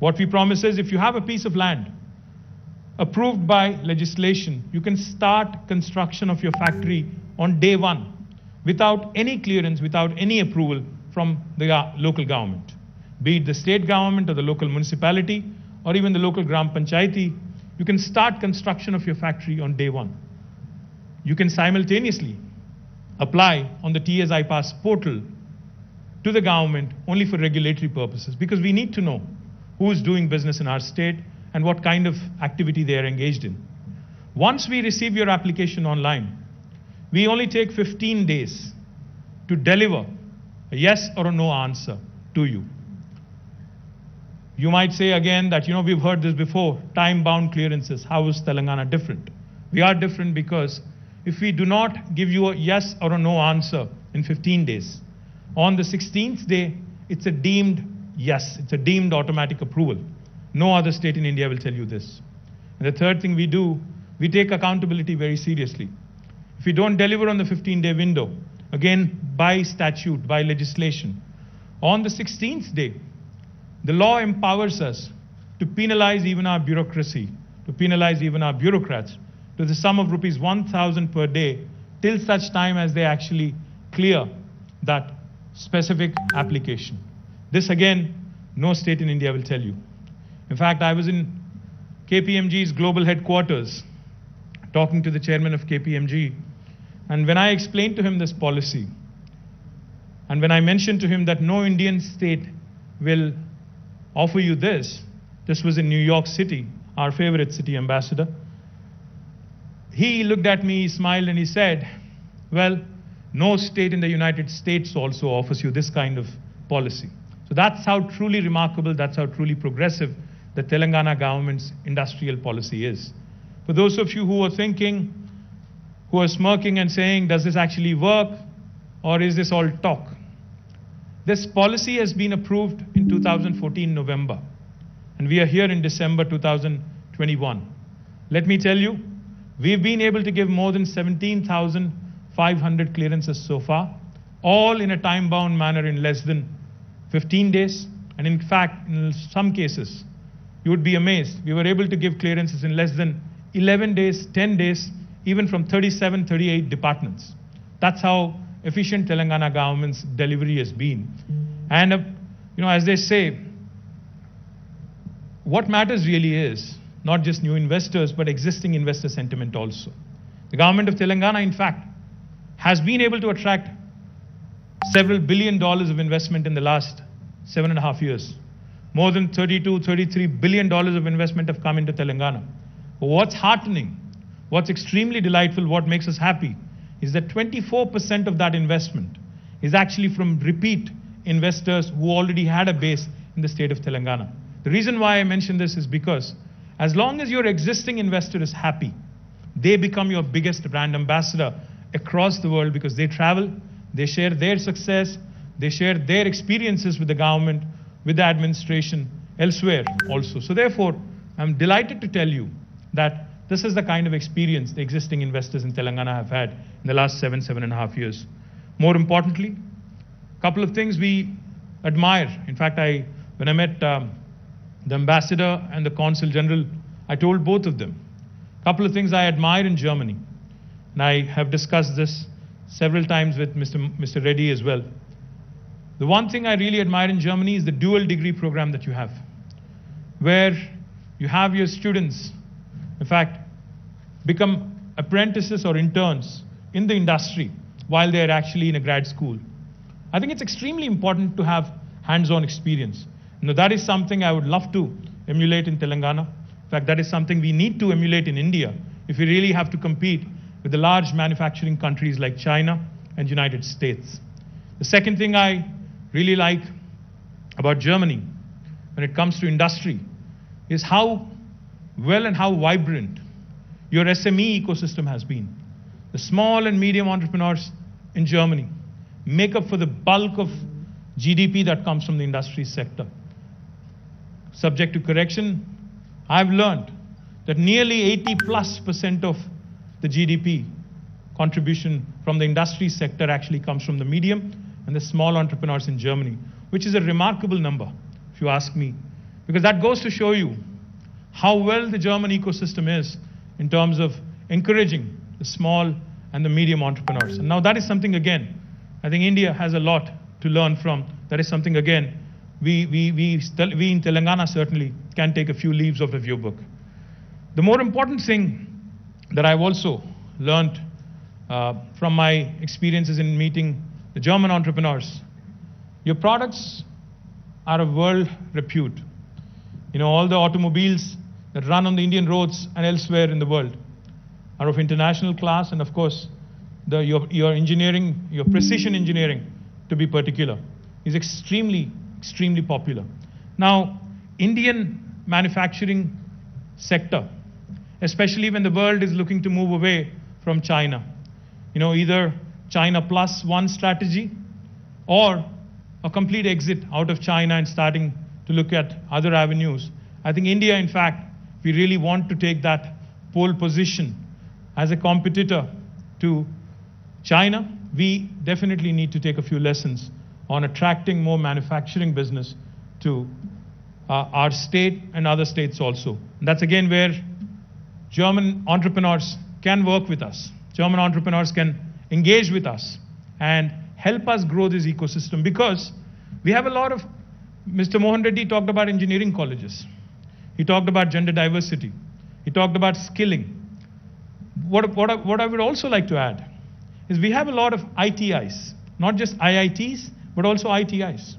What we promise is if you have a piece of land approved by legislation, you can start construction of your factory on day one without any clearance, without any approval from the local government, be it the state government or the local municipality or even the local gram panchayati. You can start construction of your factory on day one. You can simultaneously apply on the TS-IPASS portal to the government only for regulatory purposes, because we need to know who is doing business in our state and what kind of activity they are engaged in. Once we receive your application online, we only take 15 days to deliver a yes or a no answer to you. You might say again that, we've heard this before, time-bound clearances. How is Telangana different? We are different because if we do not give you a yes or a no answer in 15 days, on the 16th day, it's a deemed yes. It's a deemed automatic approval. No other state in India will tell you this. And the third thing we do, we take accountability very seriously. If we don't deliver on the 15-day window, again, by statute, by legislation, on the 16th day, the law empowers us to penalize even our bureaucracy, to penalize even our bureaucrats, to the sum of rupees 1,000 per day, till such time as they actually clear that specific application. This again, no state in India will tell you. In fact, I was in KPMG's global headquarters talking to the chairman of KPMG, and when I explained to him this policy, and when I mentioned to him that no Indian state will offer you this was in New York City, our favorite city, Ambassador, he looked at me, he smiled, and he said, well, no state in the United States also offers you this kind of policy. So that's how truly remarkable, that's how truly progressive the Telangana government's industrial policy is. For those of you who are thinking, who are smirking and saying, does this actually work, or is this all talk? This policy has been approved in 2014 November, and we are here in December 2021. Let me tell you, we've been able to give more than 17,500 clearances so far, all in a time-bound manner in less than 15 days. And in fact, in some cases, you would be amazed, we were able to give clearances in less than 11 days, 10 days, even from 37, 38 departments. That's how efficient Telangana government's delivery has been. And, as they say, what matters really is not just new investors, but existing investor sentiment also. The government of Telangana, in fact, has been able to attract several $1 billion of investment in the last 7.5 years. More than $33 billion of investment have come into Telangana. But what's heartening, what's extremely delightful, what makes us happy, is that 24% of that investment is actually from repeat investors who already had a base in the state of Telangana. The reason why I mention this is because as long as your existing investor is happy, they become your biggest brand ambassador across the world, because they travel, they share their success, they share their experiences with the government with the administration elsewhere also. So therefore, I'm delighted to tell you that this is the kind of experience the existing investors in Telangana have had in the last 7.5 years. More importantly, a couple of things we admire. In fact, when I met the ambassador and the consul general, I told both of them a couple of things I admire in Germany. And I have discussed this several times with Mr. Reddy as well. The one thing I really admire in Germany is the dual degree program that you have, where you have your students, in fact, become apprentices or interns in the industry while they're actually in a grad school. I think it's extremely important to have hands-on experience. Now, that is something I would love to emulate in Telangana. In fact, that is something we need to emulate in India if we really have to compete with the large manufacturing countries like China and United States. The second thing I really like about Germany when it comes to industry is how well and how vibrant your SME ecosystem has been. The small and medium entrepreneurs in Germany make up for the bulk of GDP that comes from the industry sector. Subject to correction, I've learned that nearly 80+% of the GDP contribution from the industry sector actually comes from the medium and the small entrepreneurs in Germany, which is a remarkable number, if you ask me, because that goes to show you how well the German ecosystem is in terms of encouraging the small and the medium entrepreneurs. And now that is something, again, I think India has a lot to learn from. That is something, again, we in Telangana certainly can take a few leaves off of your book. The more important thing that I've also learned from my experiences in meeting the German entrepreneurs, your products are of world repute. You know, all the automobiles that run on the Indian roads and elsewhere in the world are of international class, and of course, your engineering, your precision engineering, to be particular, is extremely popular. Now, Indian manufacturing sector, especially when the world is looking to move away from China, you know, either China plus one strategy or a complete exit out of China and starting to look at other avenues. I think India, in fact, if we really want to take that pole position as a competitor to China, we definitely need to take a few lessons on attracting more manufacturing business to our state and other states also. And that's again where German entrepreneurs can work with us. German entrepreneurs can engage with us and help us grow this ecosystem, because we have a lot of, Mr. Mohan Reddy talked about engineering colleges. He talked about gender diversity. He talked about skilling. What I would also like to add is we have a lot of ITIs, not just IITs, but also ITIs.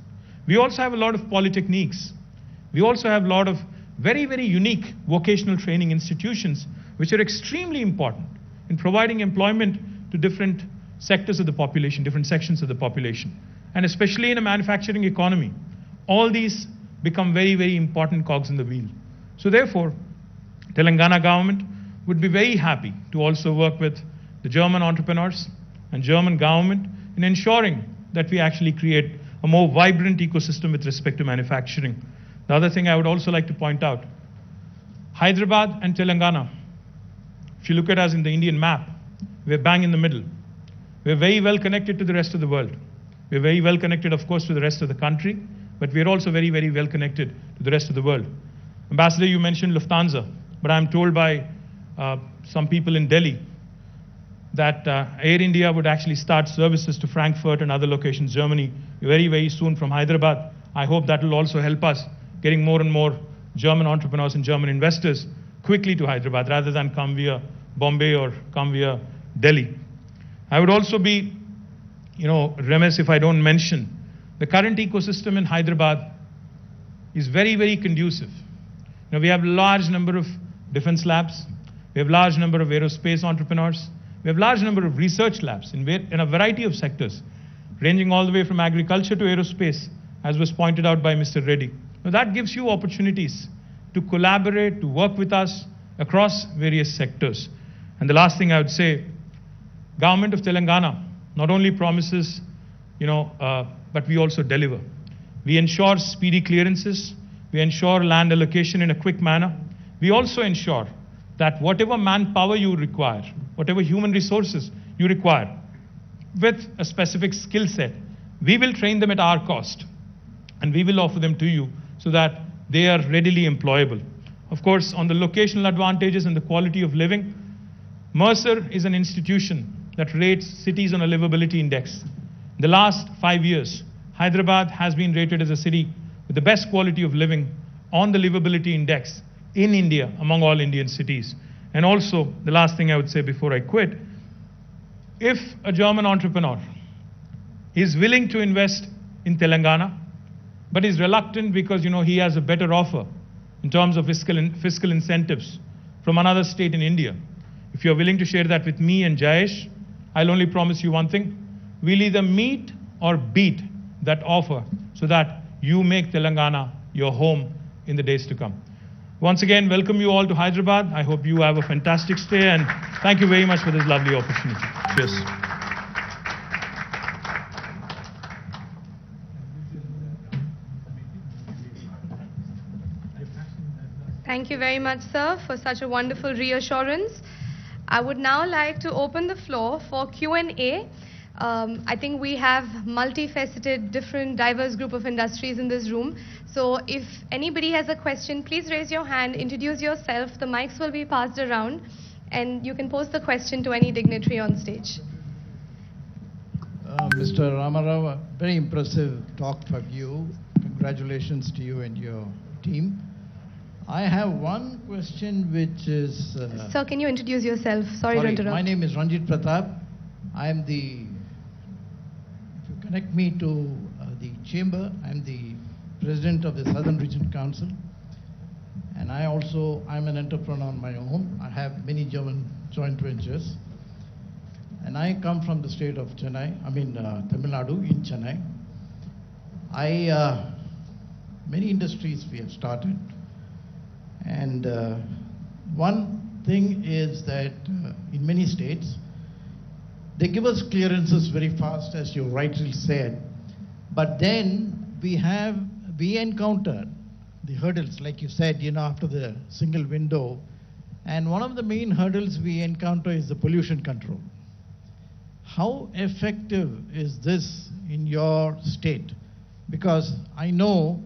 We also have a lot of polytechniques. We also have a lot of very, very unique vocational training institutions, which are extremely important in providing employment to different sectors of the population, different sections of the population. And especially in a manufacturing economy, all these become very, very important cogs in the wheel. So therefore, Telangana government would be very happy to also work with the German entrepreneurs and German government in ensuring that we actually create a more vibrant ecosystem with respect to manufacturing. The other thing I would also like to point out, Hyderabad and Telangana, if you look at us in the Indian map, we're bang in the middle. We're very well connected to the rest of the world. We're very well connected, of course, to the rest of the country, but we're also very, very well connected to the rest of the world. Ambassador, you mentioned Lufthansa, but I'm told by some people in Delhi that Air India would actually start services to Frankfurt and other locations, Germany, very, very soon from Hyderabad. I hope that will also help us getting more and more German entrepreneurs and German investors quickly to Hyderabad rather than come via Bombay or come via Delhi. I would also be, remiss if I don't mention the current ecosystem in Hyderabad is very, very conducive. We have a large number of defense labs. We have a large number of aerospace entrepreneurs. We have a large number of research labs in a variety of sectors, ranging all the way from agriculture to aerospace, as was pointed out by Mr. Reddy. Now that gives you opportunities to collaborate, to work with us across various sectors. And the last thing I would say, Government of Telangana not only promises, but we also deliver. We ensure speedy clearances. We ensure land allocation in a quick manner. We also ensure that whatever manpower you require, whatever human resources you require, with a specific skill set, we will train them at our cost, and we will offer them to you so that they are readily employable. Of course, on the locational advantages and the quality of living, Mercer is an institution that rates cities on a livability index. In the last 5 years, Hyderabad has been rated as a city with the best quality of living on the livability index in India among all Indian cities. And also, the last thing I would say before I quit, if a German entrepreneur is willing to invest in Telangana, but is reluctant because he has a better offer in terms of fiscal incentives from another state in India, if you're willing to share that with me and Jayesh, I'll only promise you one thing: we'll either meet or beat that offer so that you make Telangana your home in the days to come. Once again, welcome you all to Hyderabad. I hope you have a fantastic stay, and thank you very much for this lovely opportunity. Cheers. Thank you very much, sir, for such a wonderful reassurance. I would now like to open the floor for Q&A. I think we have multifaceted, different, diverse group of industries in this room. So if anybody has a question, please raise your hand, introduce yourself. The mics will be passed around, and you can pose the question to any dignitary on stage. Mr. Ramarao, very impressive talk from you. Congratulations to you and your team. I have one question which is... Sir, can you introduce yourself? Sorry to interrupt. My name is Ranjit Pratap. I am the... If you connect me to the chamber, I am the president of the Southern Region Council. And I'm an entrepreneur on my own. I have many German joint ventures. And I come from the state of Chennai, Tamil Nadu in Chennai. Many industries we have started. And one thing is that in many states, they give us clearances very fast, as you rightly said. But then we encounter the hurdles, like you said, after the single window. And one of the main hurdles we encounter is the pollution control. How effective is this in your state? Because I know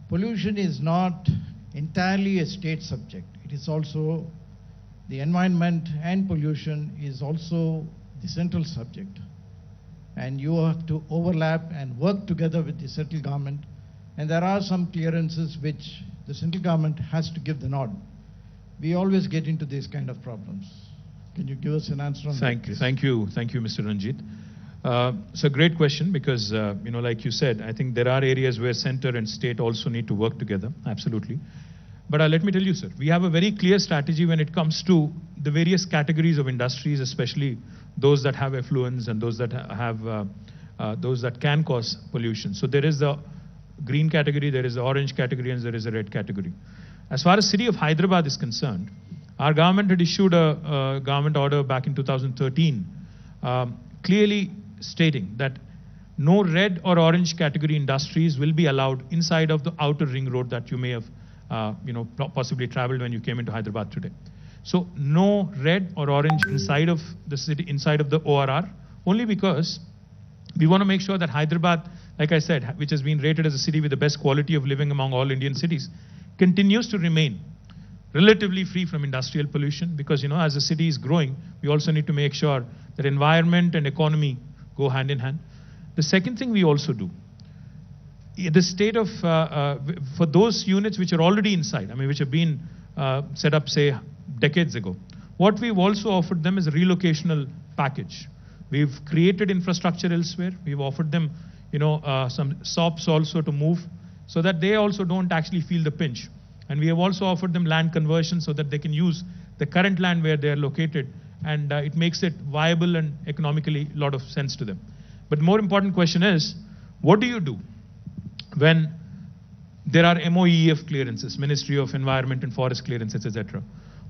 pollution is not entirely a state subject. It is also the environment, and pollution is also the central subject. And you have to overlap and work together with the central government. And there are some clearances which the central government has to give the nod. We always get into these kind of problems. Can you give us an answer on that? Thank you, Mr. Ranjit. It's a great question because, like you said, I think there are areas where center and state also need to work together, absolutely. But let me tell you, sir, we have a very clear strategy when it comes to the various categories of industries, especially those that have effluents and those that those that can cause pollution. So there is the green category, there is the orange category, and there is a red category. As far as city of Hyderabad is concerned, our government had issued a government order back in 2013, clearly stating that no red or orange category industries will be allowed inside of the outer ring road that you may have possibly traveled when you came into Hyderabad today. So no red or orange inside of the city, inside of the ORR, only because we want to make sure that Hyderabad, like I said, which has been rated as a city with the best quality of living among all Indian cities, continues to remain relatively free from industrial pollution, because as the city is growing, we also need to make sure that environment and economy go hand in hand. The second thing we also do, the state of, for those units which are already inside, which have been set up, say, decades ago, what we've also offered them is a relocational package. We've created infrastructure elsewhere. We've offered them, some SOPs also to move so that they also don't actually feel the pinch. And we have also offered them land conversion so that they can use the current land where they are located, and it makes it viable and economically a lot of sense to them. But more important question is, what do you do when there are MOEF clearances, Ministry of Environment and Forest clearances, etc.?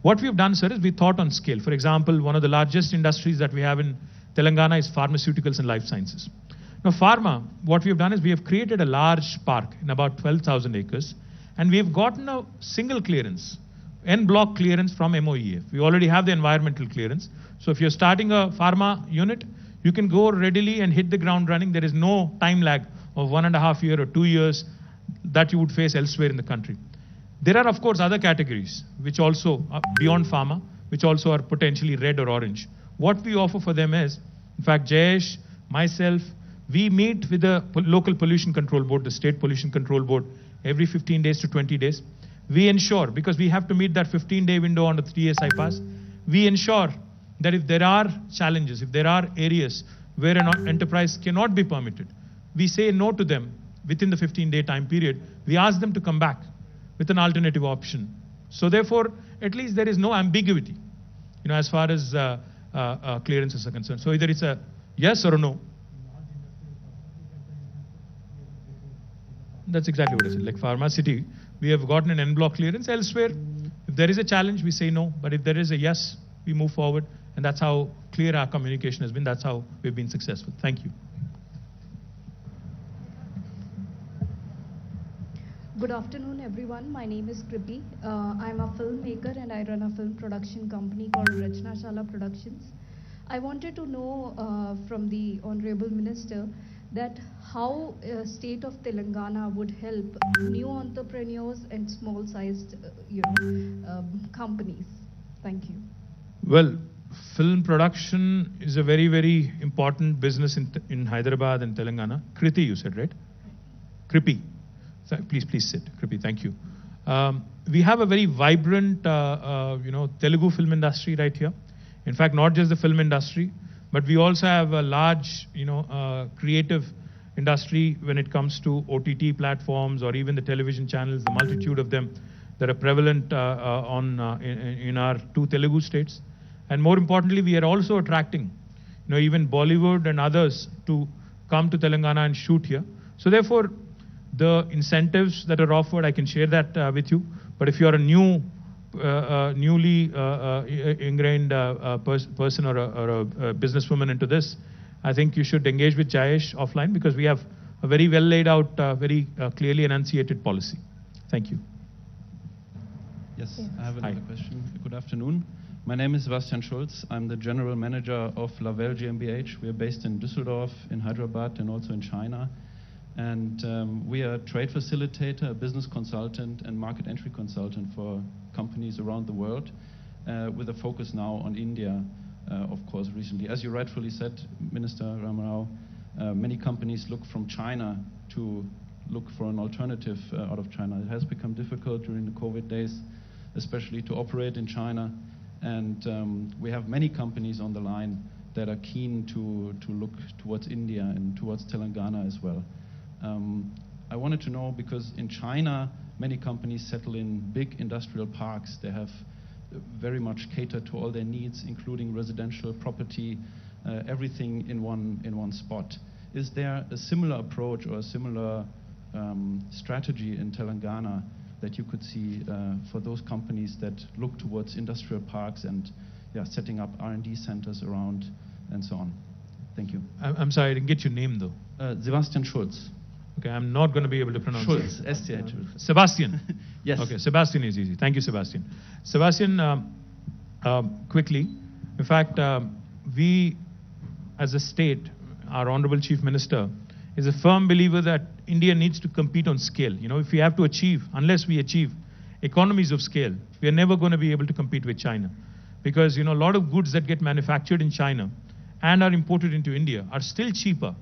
What we've done, sir, is we thought on scale. For example, one of the largest industries that we have in Telangana is pharmaceuticals and life sciences. Now, pharma, what we have done is we have created a large park in about 12,000 acres, and we have gotten a single clearance, en bloc clearance from MOEF. We already have the environmental clearance. So if you're starting a pharma unit, you can go readily and hit the ground running. There is no time lag of 1.5 years or 2 years that you would face elsewhere in the country. There are, of course, other categories which also are beyond pharma, which also are potentially red or orange. What we offer for them is, in fact, Jayesh, myself, we meet with the local pollution control board, the state pollution control board, every 15 days to 20 days. We ensure, because we have to meet that 15-day window on the 3 SIPAS, we ensure that if there are challenges, if there are areas where an enterprise cannot be permitted, we say no to them within the 15-day time period. We ask them to come back with an alternative option. So therefore, at least there is no ambiguity, as far as clearances are concerned. So either it's a yes or a no. That's exactly what I said. Like Pharma City, we have gotten an en bloc clearance. Elsewhere, if there is a challenge, we say no. But if there is a yes, we move forward. And that's how clear our communication has been. That's how we've been successful. Thank you. Good afternoon, everyone. My name is Kripi. I'm a filmmaker and I run a film production company called Rachna Shala Productions. I wanted to know from the Honorable Minister that how state of Telangana would help new entrepreneurs and small-sized, companies. Thank you. Well, film production is a very, very important business in Hyderabad and Telangana. Kriti, you said, right? Kripi. Please sit. Kripi, thank you. We have a very vibrant, Telugu film industry right here. In fact, not just the film industry, but we also have a large, creative industry when it comes to OTT platforms or even the television channels, the multitude of them that are prevalent in our 2 Telugu states. And more importantly, we are also attracting, even Bollywood and others to come to Telangana and shoot here. So therefore, the incentives that are offered, I can share that with you. But if you are a newly ingrained person or a businesswoman into this, I think you should engage with Jayesh offline because we have a very well laid out, very clearly enunciated policy. Thank you. Yes, I have another question. Good afternoon. My name is Sebastian Schulz. I'm the general manager of Lavelle GmbH. We are based in Düsseldorf, in Hyderabad, and also in China. And we are a trade facilitator, a business consultant, and market entry consultant for companies around the world, with a focus now on India, of course, recently. As you rightfully said, Minister Ramarao, many companies look from China to look for an alternative out of China. It has become difficult during the COVID days, especially to operate in China. And we have many companies on the line that are keen to look towards India and towards Telangana as well. I wanted to know, because in China, many companies settle in big industrial parks. They have very much catered to all their needs, including residential property, everything in one spot. Is there a similar approach or a similar strategy in Telangana that you could see for those companies that look towards industrial parks and setting up R&D centers around and so on? Thank you. I'm sorry, I didn't get your name though. Sebastian Schulz. Okay, I'm not going to be able to pronounce Schulz, it. S-C-H. Sebastian. Yes. Okay, Sebastian is easy. Thank you, Sebastian. Sebastian, quickly, in fact, we as a state, our Honorable Chief Minister, is a firm believer that India needs to compete on scale. If we have to achieve, unless we achieve economies of scale, we are never going to be able to compete with China. Because, a lot of goods that get manufactured in China and are imported into India are still cheaper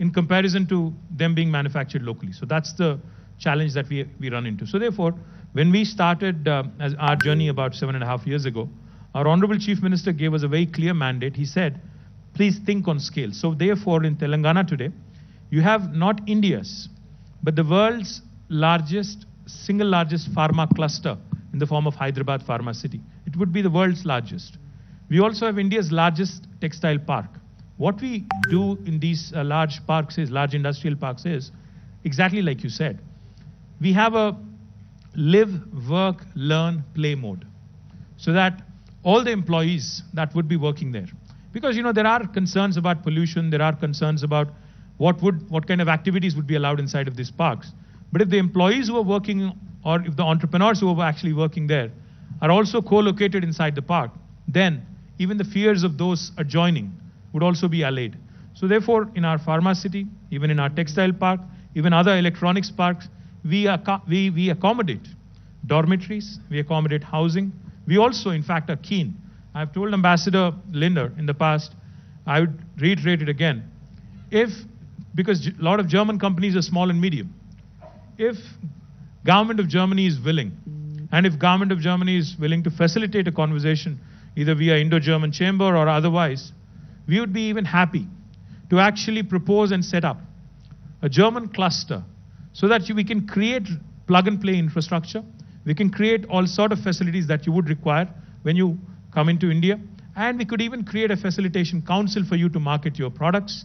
in comparison to them being manufactured locally. So that's the challenge that we run into. So therefore, when we started as our journey about 7.5 years ago, our Honorable Chief Minister gave us a very clear mandate. He said, please think on scale. So therefore, in Telangana today, you have not India's, but the world's single largest pharma cluster in the form of Hyderabad Pharma City. It would be the world's largest. We also have India's largest textile park. What we do in these large industrial parks is, exactly like you said, we have a live, work, learn, play mode. So that all the employees that would be working there, because there are concerns about pollution, there are concerns about what kind of activities would be allowed inside of these parks. But if the employees who are working, or if the entrepreneurs who are actually working there are also co-located inside the park, then even the fears of those adjoining would also be allayed. So therefore, in our pharma city, even in our textile park, even other electronics parks, we accommodate dormitories, we accommodate housing. We also, in fact, are keen. I've told Ambassador Linder in the past, I would reiterate it again. Because a lot of German companies are small and medium, if government of Germany is willing, and if government of Germany is willing to facilitate a conversation, either via Indo-German chamber or otherwise, we would be even happy to actually propose and set up a German cluster so that we can create plug-and-play infrastructure. We can create all sort of facilities that you would require when you come into India. And we could even create a facilitation council for you to market your products.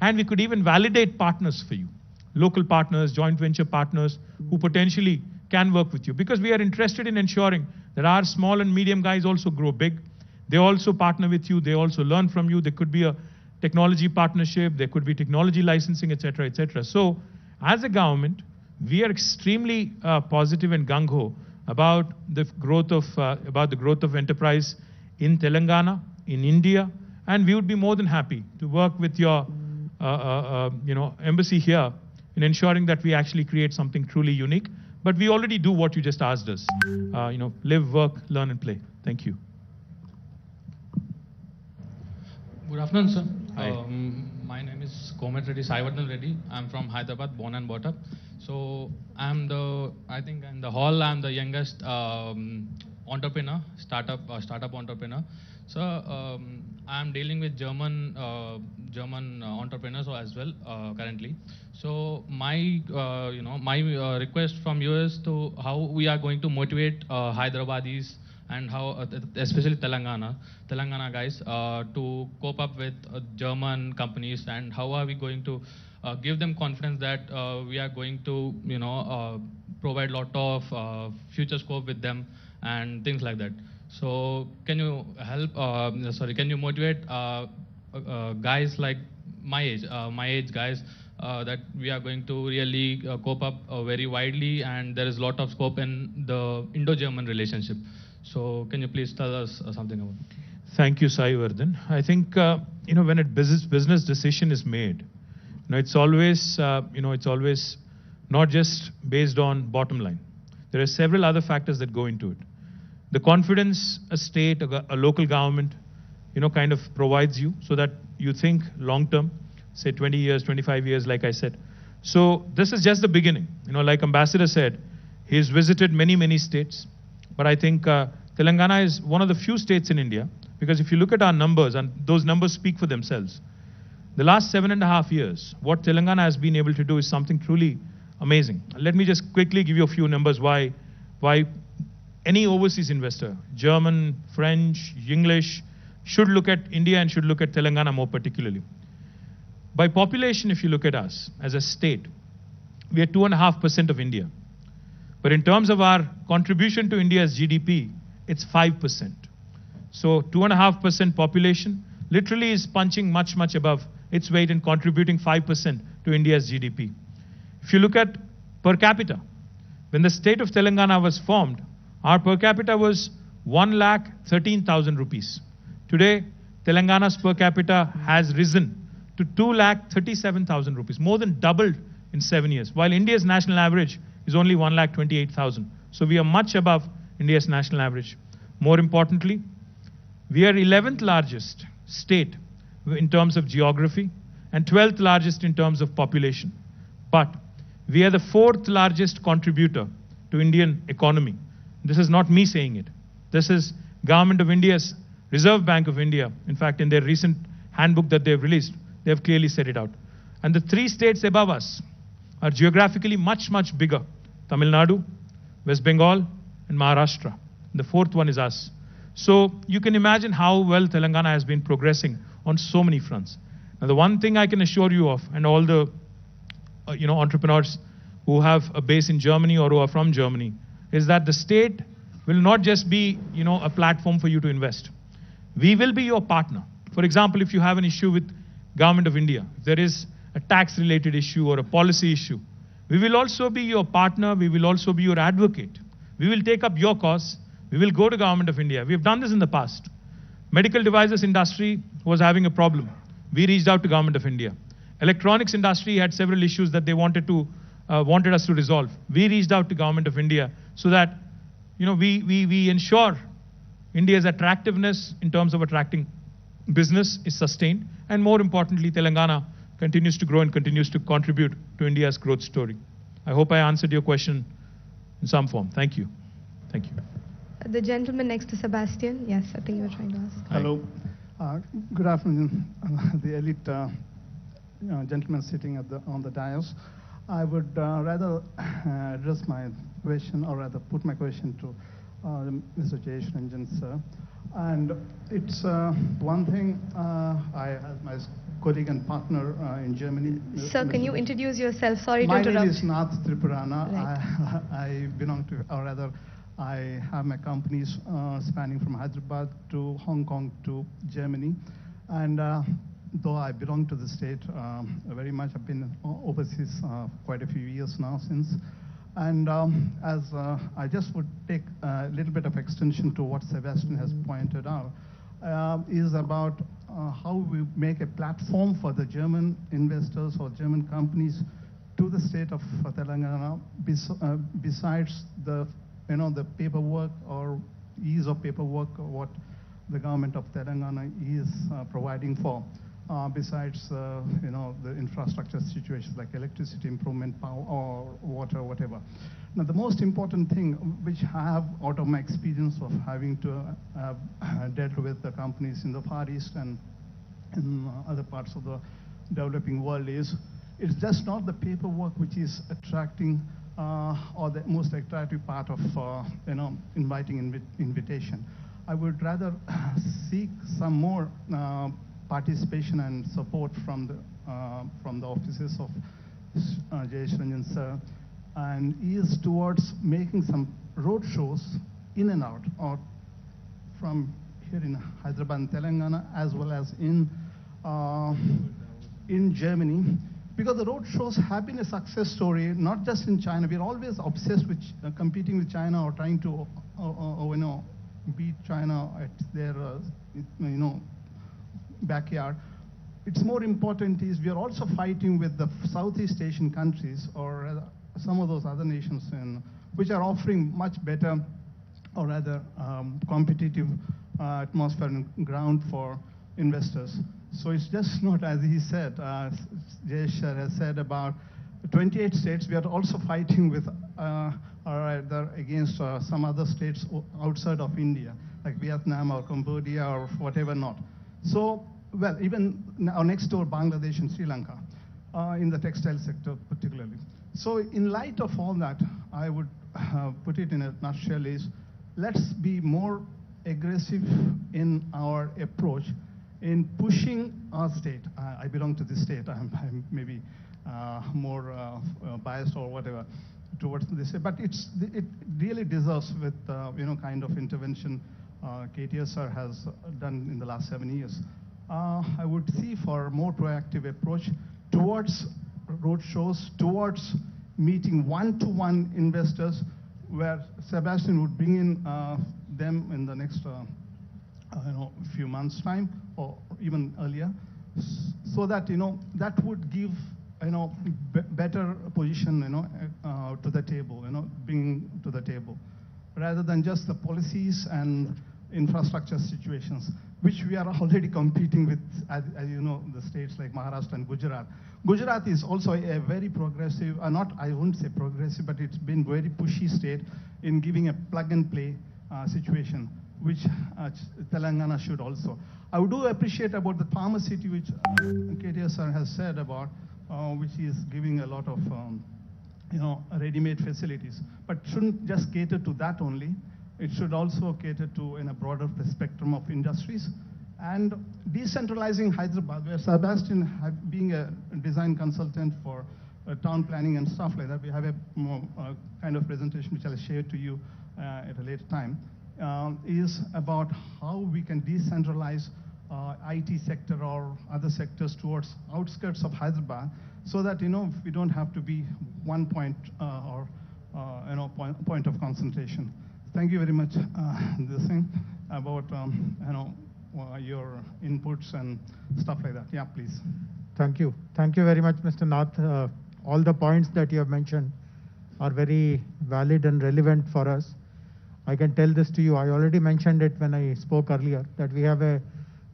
And we could even validate partners for you, local partners, joint venture partners who potentially can work with you. Because we are interested in ensuring that our small and medium guys also grow big. They also partner with you. They also learn from you. There could be a technology partnership. There could be technology licensing, etc., etc. So as a government, we are extremely positive and gung-ho about the growth of enterprise in Telangana, in India, and we would be more than happy to work with your embassy here in ensuring that we actually create something truly unique. But we already do what you just asked us. Live, work, learn, and play. Thank you. Good afternoon, sir. Hi. My name is Komet Reddy, Saivardhan Reddy. I'm from Hyderabad, born and brought up. So I think in the hall, I'm the youngest entrepreneur, startup entrepreneur. So I'm dealing with German entrepreneurs as well currently. So my request from you is to how we are going to motivate Hyderabadis and how especially Telangana guys to cope up with German companies, and how are we going to give them confidence that we are going to provide lot of future scope with them and things like that. So can you help? Can you motivate guys like my age guys that we are going to really cope up very widely, and there is a lot of scope in the Indo-German relationship. So can you please tell us something about it? Thank you, Saivardhan. I think when a business decision is made, it's always not just based on bottom line. There are several other factors that go into it. The confidence a state, a local government, kind of provides you so that you think long term, say 20 years, 25 years, like I said. So this is just the beginning. Like Ambassador said, he's visited many, many states. But I think Telangana is one of the few states in India, because if you look at our numbers, and those numbers speak for themselves, the last 7.5 years, what Telangana has been able to do is something truly amazing. Let me just quickly give you a few numbers why any overseas investor, German, French, English, should look at India and should look at Telangana more particularly. By population, if you look at us as a state, we are 2.5% of India. But in terms of our contribution to India's GDP, it's 5%. So 2.5% population literally is punching much, much above its weight and contributing 5% to India's GDP. If you look at per capita, when the state of Telangana was formed, our per capita was 1,13,000 rupees. Today, Telangana's per capita has risen to 2,37,000 rupees, more than doubled in 7 years, while India's national average is only 1,28,000. So we are much above India's national average. More importantly, we are 11th largest state in terms of geography and 12th largest in terms of population. But we are the 4th largest contributor to Indian economy. This is not me saying it. This is Government of India's Reserve Bank of India. In fact, in their recent handbook that they've released, they've clearly set it out. And the 3 states above us are geographically much, much bigger. Tamil Nadu, West Bengal, and Maharashtra. The 4th one is us. So you can imagine how well Telangana has been progressing on so many fronts. Now, the one thing I can assure you of, and all the entrepreneurs who have a base in Germany or who are from Germany, is that the state will not just be a platform for you to invest. We will be your partner. For example, if you have an issue with Government of India, if there is a tax-related issue or a policy issue. We will also be your partner. We will also be your advocate. We will take up your cause. We will go to Government of India. We have done this in the past. Medical devices industry was having a problem. We reached out to Government of India. Electronics industry had several issues that they wanted us to resolve. We reached out to Government of India so that, we ensure India's attractiveness in terms of attracting business is sustained, and more importantly, Telangana continues to grow and continues to contribute to India's growth story. I hope I answered your question in some form. Thank you. Thank you. The gentleman next to Sebastian. Yes, I think you were trying to ask. Hi. Hello. Good afternoon, the elite gentleman sitting on the dais. I would rather address my question, or rather put my question to Mr. Jayesh Ranjan, sir. And it's one thing I have my colleague and partner in Germany. Sir, can you introduce yourself? Sorry to My interrupt. name is Nath Tripurana. Right. I belong to, or rather, I have my companies spanning from Hyderabad to Hong Kong to Germany. And though I belong to the state very much, I've been overseas quite a few years now since. And as I just would take a little bit of extension to what Sebastian has pointed out, is about how we make a platform for the German investors or German companies to the state of Telangana, besides the the paperwork or ease of paperwork, what the government of Telangana is providing for. Besides, the infrastructure situations like electricity improvement, power, or water, whatever. Now, the most important thing, which I have out of my experience of having to dealt with the companies in the Far East and in other parts of the developing world, is it's just not the paperwork which is attracting or the most attractive part of inviting invitation. I would rather seek some more participation and support from the offices of Jayesh Ranjan sir, and is towards making some road shows in and out, or from here in Hyderabad and Telangana, as well as in Germany, because the road shows have been a success story, not just in China. We're always obsessed with competing with China or trying to beat China at their backyard. It's more important is we are also fighting with the Southeast Asian countries, or some of those other nations which are offering much better, or rather competitive atmosphere and ground for investors. So it's just not, as he said, Jayesh has said, about 28 states. We are also fighting with or rather against some other states outside of India, like Vietnam or Cambodia or whatever not. So, well, even our next door, Bangladesh and Sri Lanka, in the textile sector particularly. So in light of all that, I would put it in a nutshell is, let's be more aggressive in our approach in pushing our state. I belong to this state. I'm maybe more biased or whatever towards this, but it really deserves with kind of intervention KTR sir has done in the last 7 years. I would see for a more proactive approach towards road shows, towards meeting one-to-one investors, where Sebastian would bring in them in the next few months' time, or even earlier, so that that would give better position to the table, bring to the table, rather than just the policies and infrastructure situations, which we are already competing with, as the states like Maharashtra and Gujarat. Gujarat is also a very progressive, I wouldn't say progressive, but it's been very pushy state in giving a plug-and-play situation, which Telangana should also. I do appreciate about the pharmacy, which KTR sir has said about, which is giving a lot of ready-made facilities, but shouldn't just cater to that only. It should also cater to in a broader spectrum of industries. And decentralizing Hyderabad, where Sebastian, being a design consultant for town planning and stuff like that, we have a more kind of presentation which I'll share to you at a later time, is about how we can decentralize IT sector or other sectors towards outskirts of Hyderabad, so that we don't have to be one point or point of concentration. Thank you very much. This thing about your inputs and stuff like that. Yeah, please. Thank you. Thank you very much, Mr. Nath. All the points that you have mentioned are very valid and relevant for us. I can tell this to you. I already mentioned it when I spoke earlier, that we have a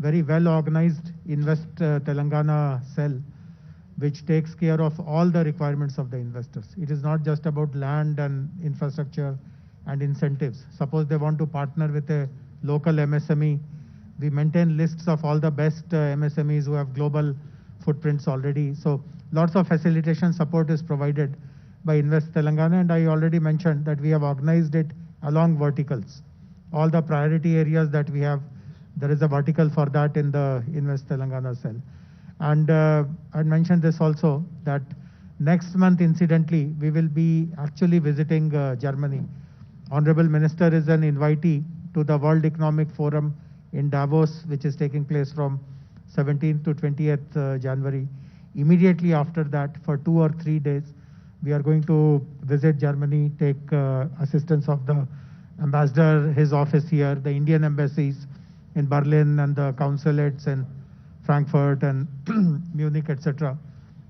very well-organized Invest Telangana cell, which takes care of all the requirements of the investors. It is not just about land and infrastructure and incentives. Suppose they want to partner with a local MSME, we maintain lists of all the best MSMEs who have global footprints already. So lots of facilitation support is provided by Invest Telangana, and I already mentioned that we have organized it along verticals. All the priority areas that we have, there is a vertical for that in the Invest Telangana cell. And I mentioned this also, that next month, incidentally, we will be actually visiting Germany. Honorable Minister is an invitee to the World Economic Forum in Davos, which is taking place from 17th to 20th January. Immediately after that, for 2 or 3 days, we are going to visit Germany, take assistance of the ambassador, his office here, the Indian embassies in Berlin and the consulates in Frankfurt and Munich, etc.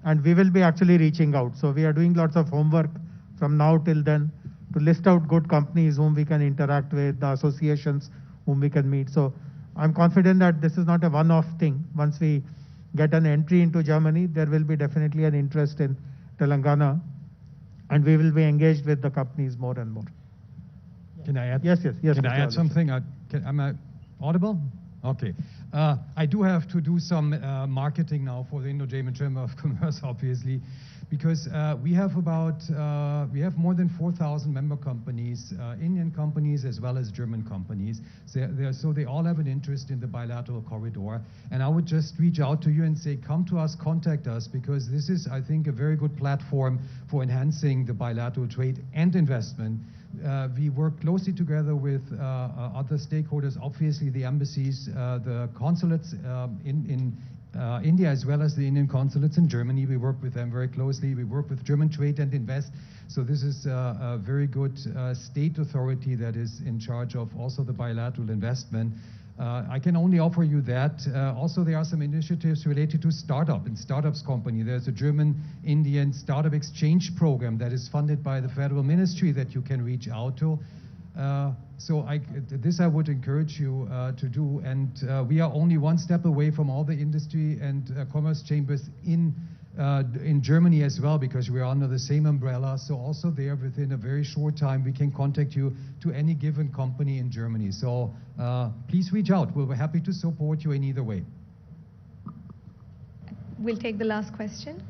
And we will be actually reaching out. So we are doing lots of homework from now till then to list out good companies whom we can interact with, the associations whom we can meet. So I'm confident that this is not a one-off thing. Once we get an entry into Germany, there will be definitely an interest in Telangana, and we will be engaged with the companies more and more. Can I add? Yes. Can Mr. I add Alish. something? Am I audible? Okay. I do have to do some marketing now for the Indo-German Chamber of Commerce, obviously, because we have more than 4,000 member companies, Indian companies as well as German companies. So they all have an interest in the bilateral corridor. And I would just reach out to you and say, come to us, contact us, because this is, I think, a very good platform for enhancing the bilateral trade and investment. We work closely together with other stakeholders, obviously the embassies, the consulates in India, as well as the Indian consulates in Germany. We work with them very closely. We work with German Trade and Invest. So this is a very good state authority that is in charge of also the bilateral investment. I can only offer you that. Also, there are some initiatives related to startup and startups company. There's a German-Indian startup exchange program that is funded by the federal ministry that you can reach out to. So this I would encourage you to do. And we are only one step away from all the industry and commerce chambers in Germany as well, because we are under the same umbrella. So also there, within a very short time, we can contact you to any given company in Germany. So please reach out. We'll be happy to support you in either way. We'll take the last question.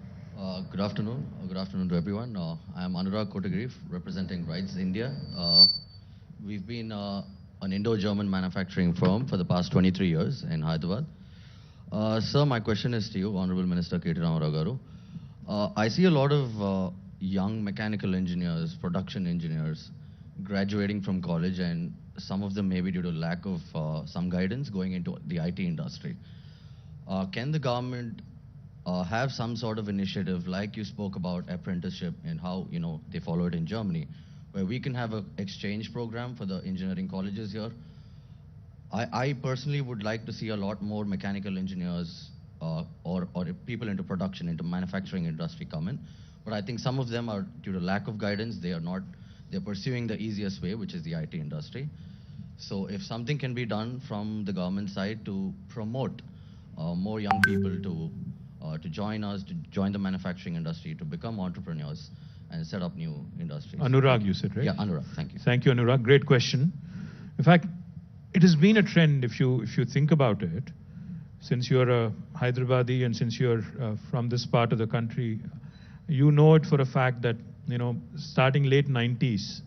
Good afternoon. Good afternoon to everyone. I am Anurag Kotagiri, representing Rights India. We've been an Indo-German manufacturing firm for the past 23 years in Hyderabad. Sir, my question is to you, Honorable Minister KTR Garu. I see a lot of young mechanical engineers, production engineers, graduating from college, and some of them maybe due to lack of some guidance going into the IT industry. Can the government have some sort of initiative, like you spoke about apprenticeship and how they follow it in Germany, where we can have an exchange program for the engineering colleges here? I personally would like to see a lot more mechanical engineers or people into production, into manufacturing industry come in. But I think some of them are, due to lack of guidance, they're pursuing the easiest way, which is the IT industry. So if something can be done from the government side to promote more young people to join us, to join the manufacturing industry, to become entrepreneurs and set up new industries. Anurag, you said, right? Yeah, Anurag, thank you. Thank you, Anurag. Great question. In fact, it has been a trend, if you think about it, since you're a Hyderabadi and since you're from this part of the country, you know it for a fact that, starting late 90s,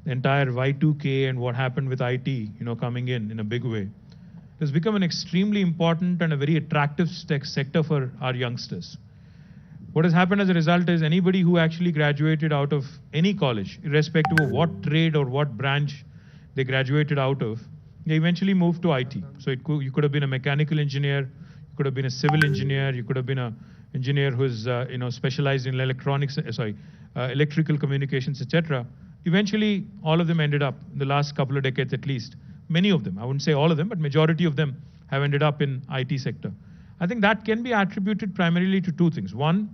the entire Y2K and what happened with IT, coming in a big way, it has become an extremely important and a very attractive sector for our youngsters. What has happened as a result is anybody who actually graduated out of any college, irrespective of what trade or what branch they graduated out of, they eventually moved to IT. So you could have been a mechanical engineer, you could have been a civil engineer, you could have been an engineer who's specialized in electronics, electrical communications, etc. Eventually, all of them ended up, in the last couple of decades at least, many of them, I wouldn't say all of them, but majority of them have ended up in IT sector. I think that can be attributed primarily to two things. One,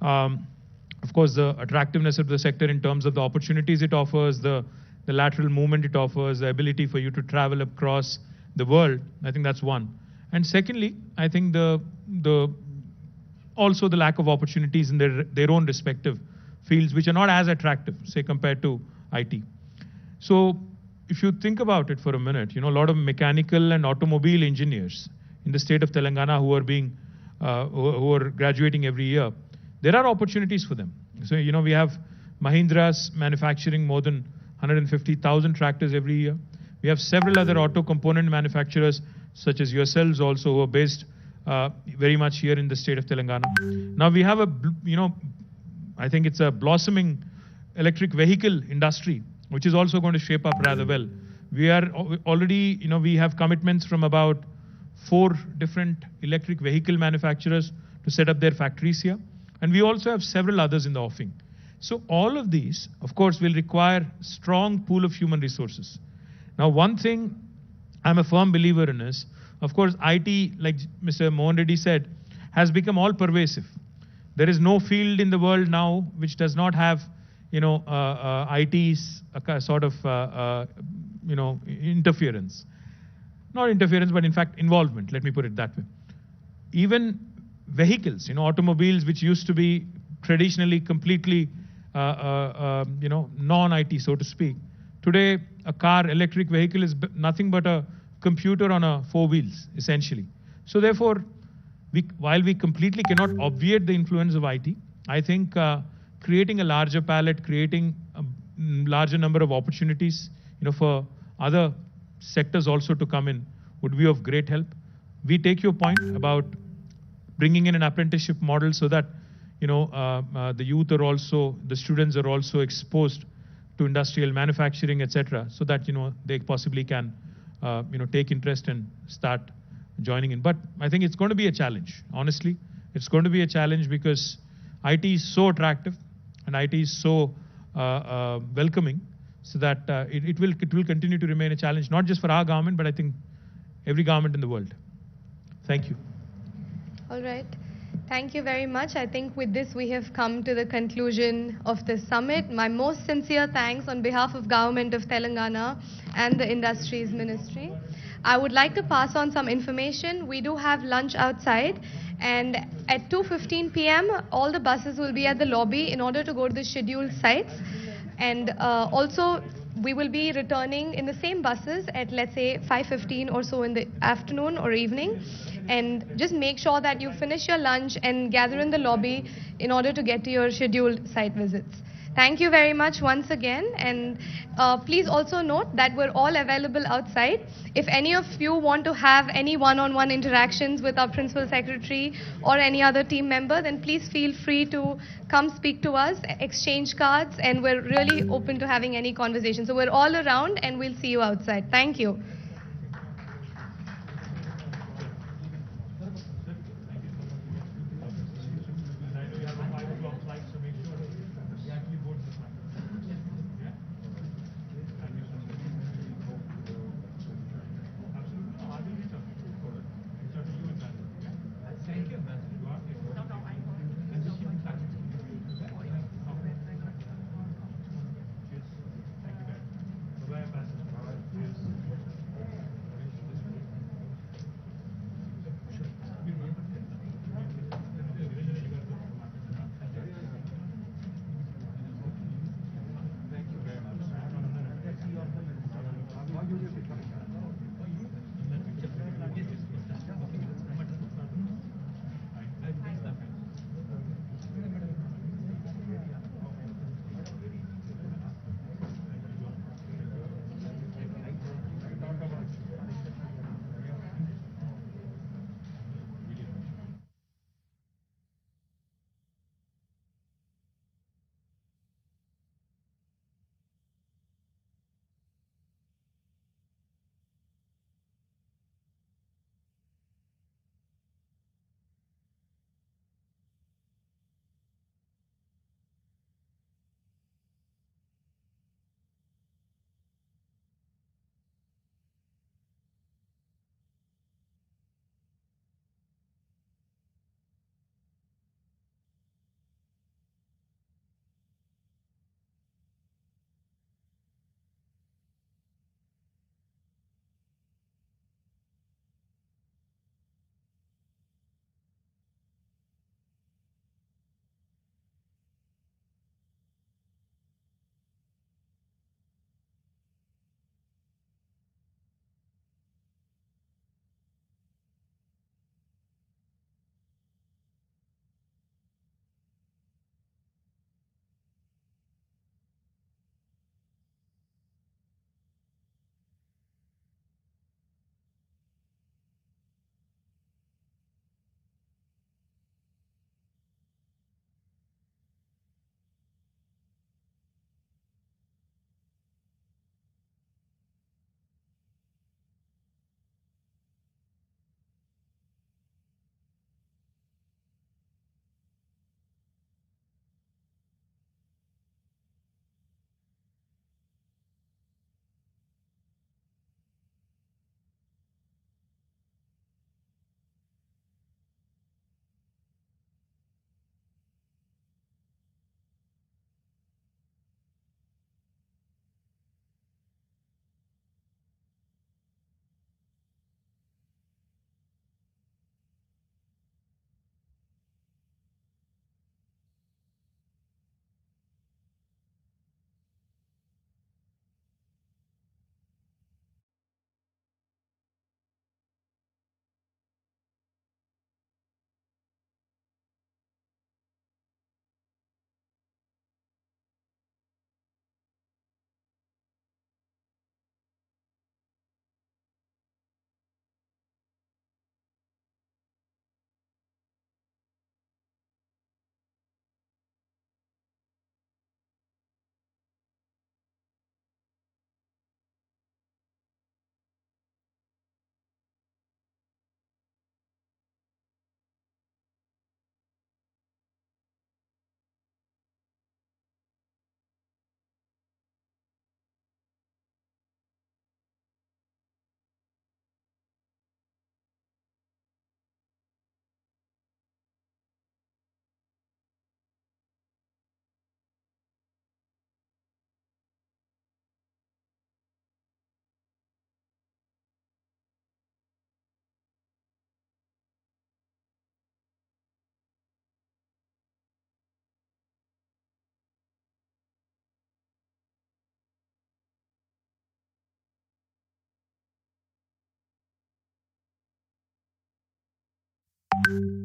of course, the attractiveness of the sector in terms of the opportunities it offers, the lateral movement it offers, the ability for you to travel across the world. I think that's one. And secondly, I think also the lack of opportunities in their own respective fields, which are not as attractive, say, compared to IT. So if you think about it for a minute, a lot of mechanical and automobile engineers in the state of Telangana who are graduating every year, there are opportunities for them. So, we have Mahindra's manufacturing more than 150,000 tractors every year. We have several other auto component manufacturers, such as yourselves also, who are based very much here in the state of Telangana. Now we have I think it's a blossoming electric vehicle industry, which is also going to shape up rather well. We are already, we have commitments from about 4 different electric vehicle manufacturers to set up their factories here. And we also have several others in the offing. So all of these, of course, will require strong pool of human resources. Now, one thing I'm a firm believer in is, of course, IT, like Mr. Mohan Reddy said, has become all pervasive. There is no field in the world now which does not have, IT's sort of, interference. Not interference, but in fact, involvement, let me put it that way. Even vehicles, automobiles, which used to be traditionally completely, non-IT, so to speak. Today, a car, electric vehicle is nothing but a computer on 4 wheels, essentially. So therefore, while we completely cannot obviate the influence of IT, I think creating a larger palette, creating a larger number of opportunities, for other sectors also to come in would be of great help. We take your point about bringing in an apprenticeship model so that, the youth are also, the students are also exposed to industrial manufacturing, etc., so that, they possibly can, take interest and start joining in. But I think it's going to be a challenge. Honestly, it's going to be a challenge because IT is so attractive and IT is so welcoming, so that it will continue to remain a challenge, not just for our government, but I think every government in the world. Thank you. All right. Thank you very much. I think with this we have come to the conclusion of this summit. My most sincere thanks on behalf of Government of Telangana and the Industries Ministry. I would like to pass on some information. We do have lunch outside, and at 2:15 p.m. all the buses will be at the lobby in order to go to the scheduled sites. And also we will be returning in the same buses at, let's say, 5:15 or so in the afternoon or evening. And just make sure that you finish your lunch and gather in the lobby in order to get to your scheduled site visits. Thank you very much once again, and please also note that we're all available outside. If any of you want to have any one-on-one interactions with our Principal Secretary or any other team member, then please feel free to come speak to us, exchange cards, and we're really open to having any conversation. So we're all around, and we'll see you outside. Thank you. you.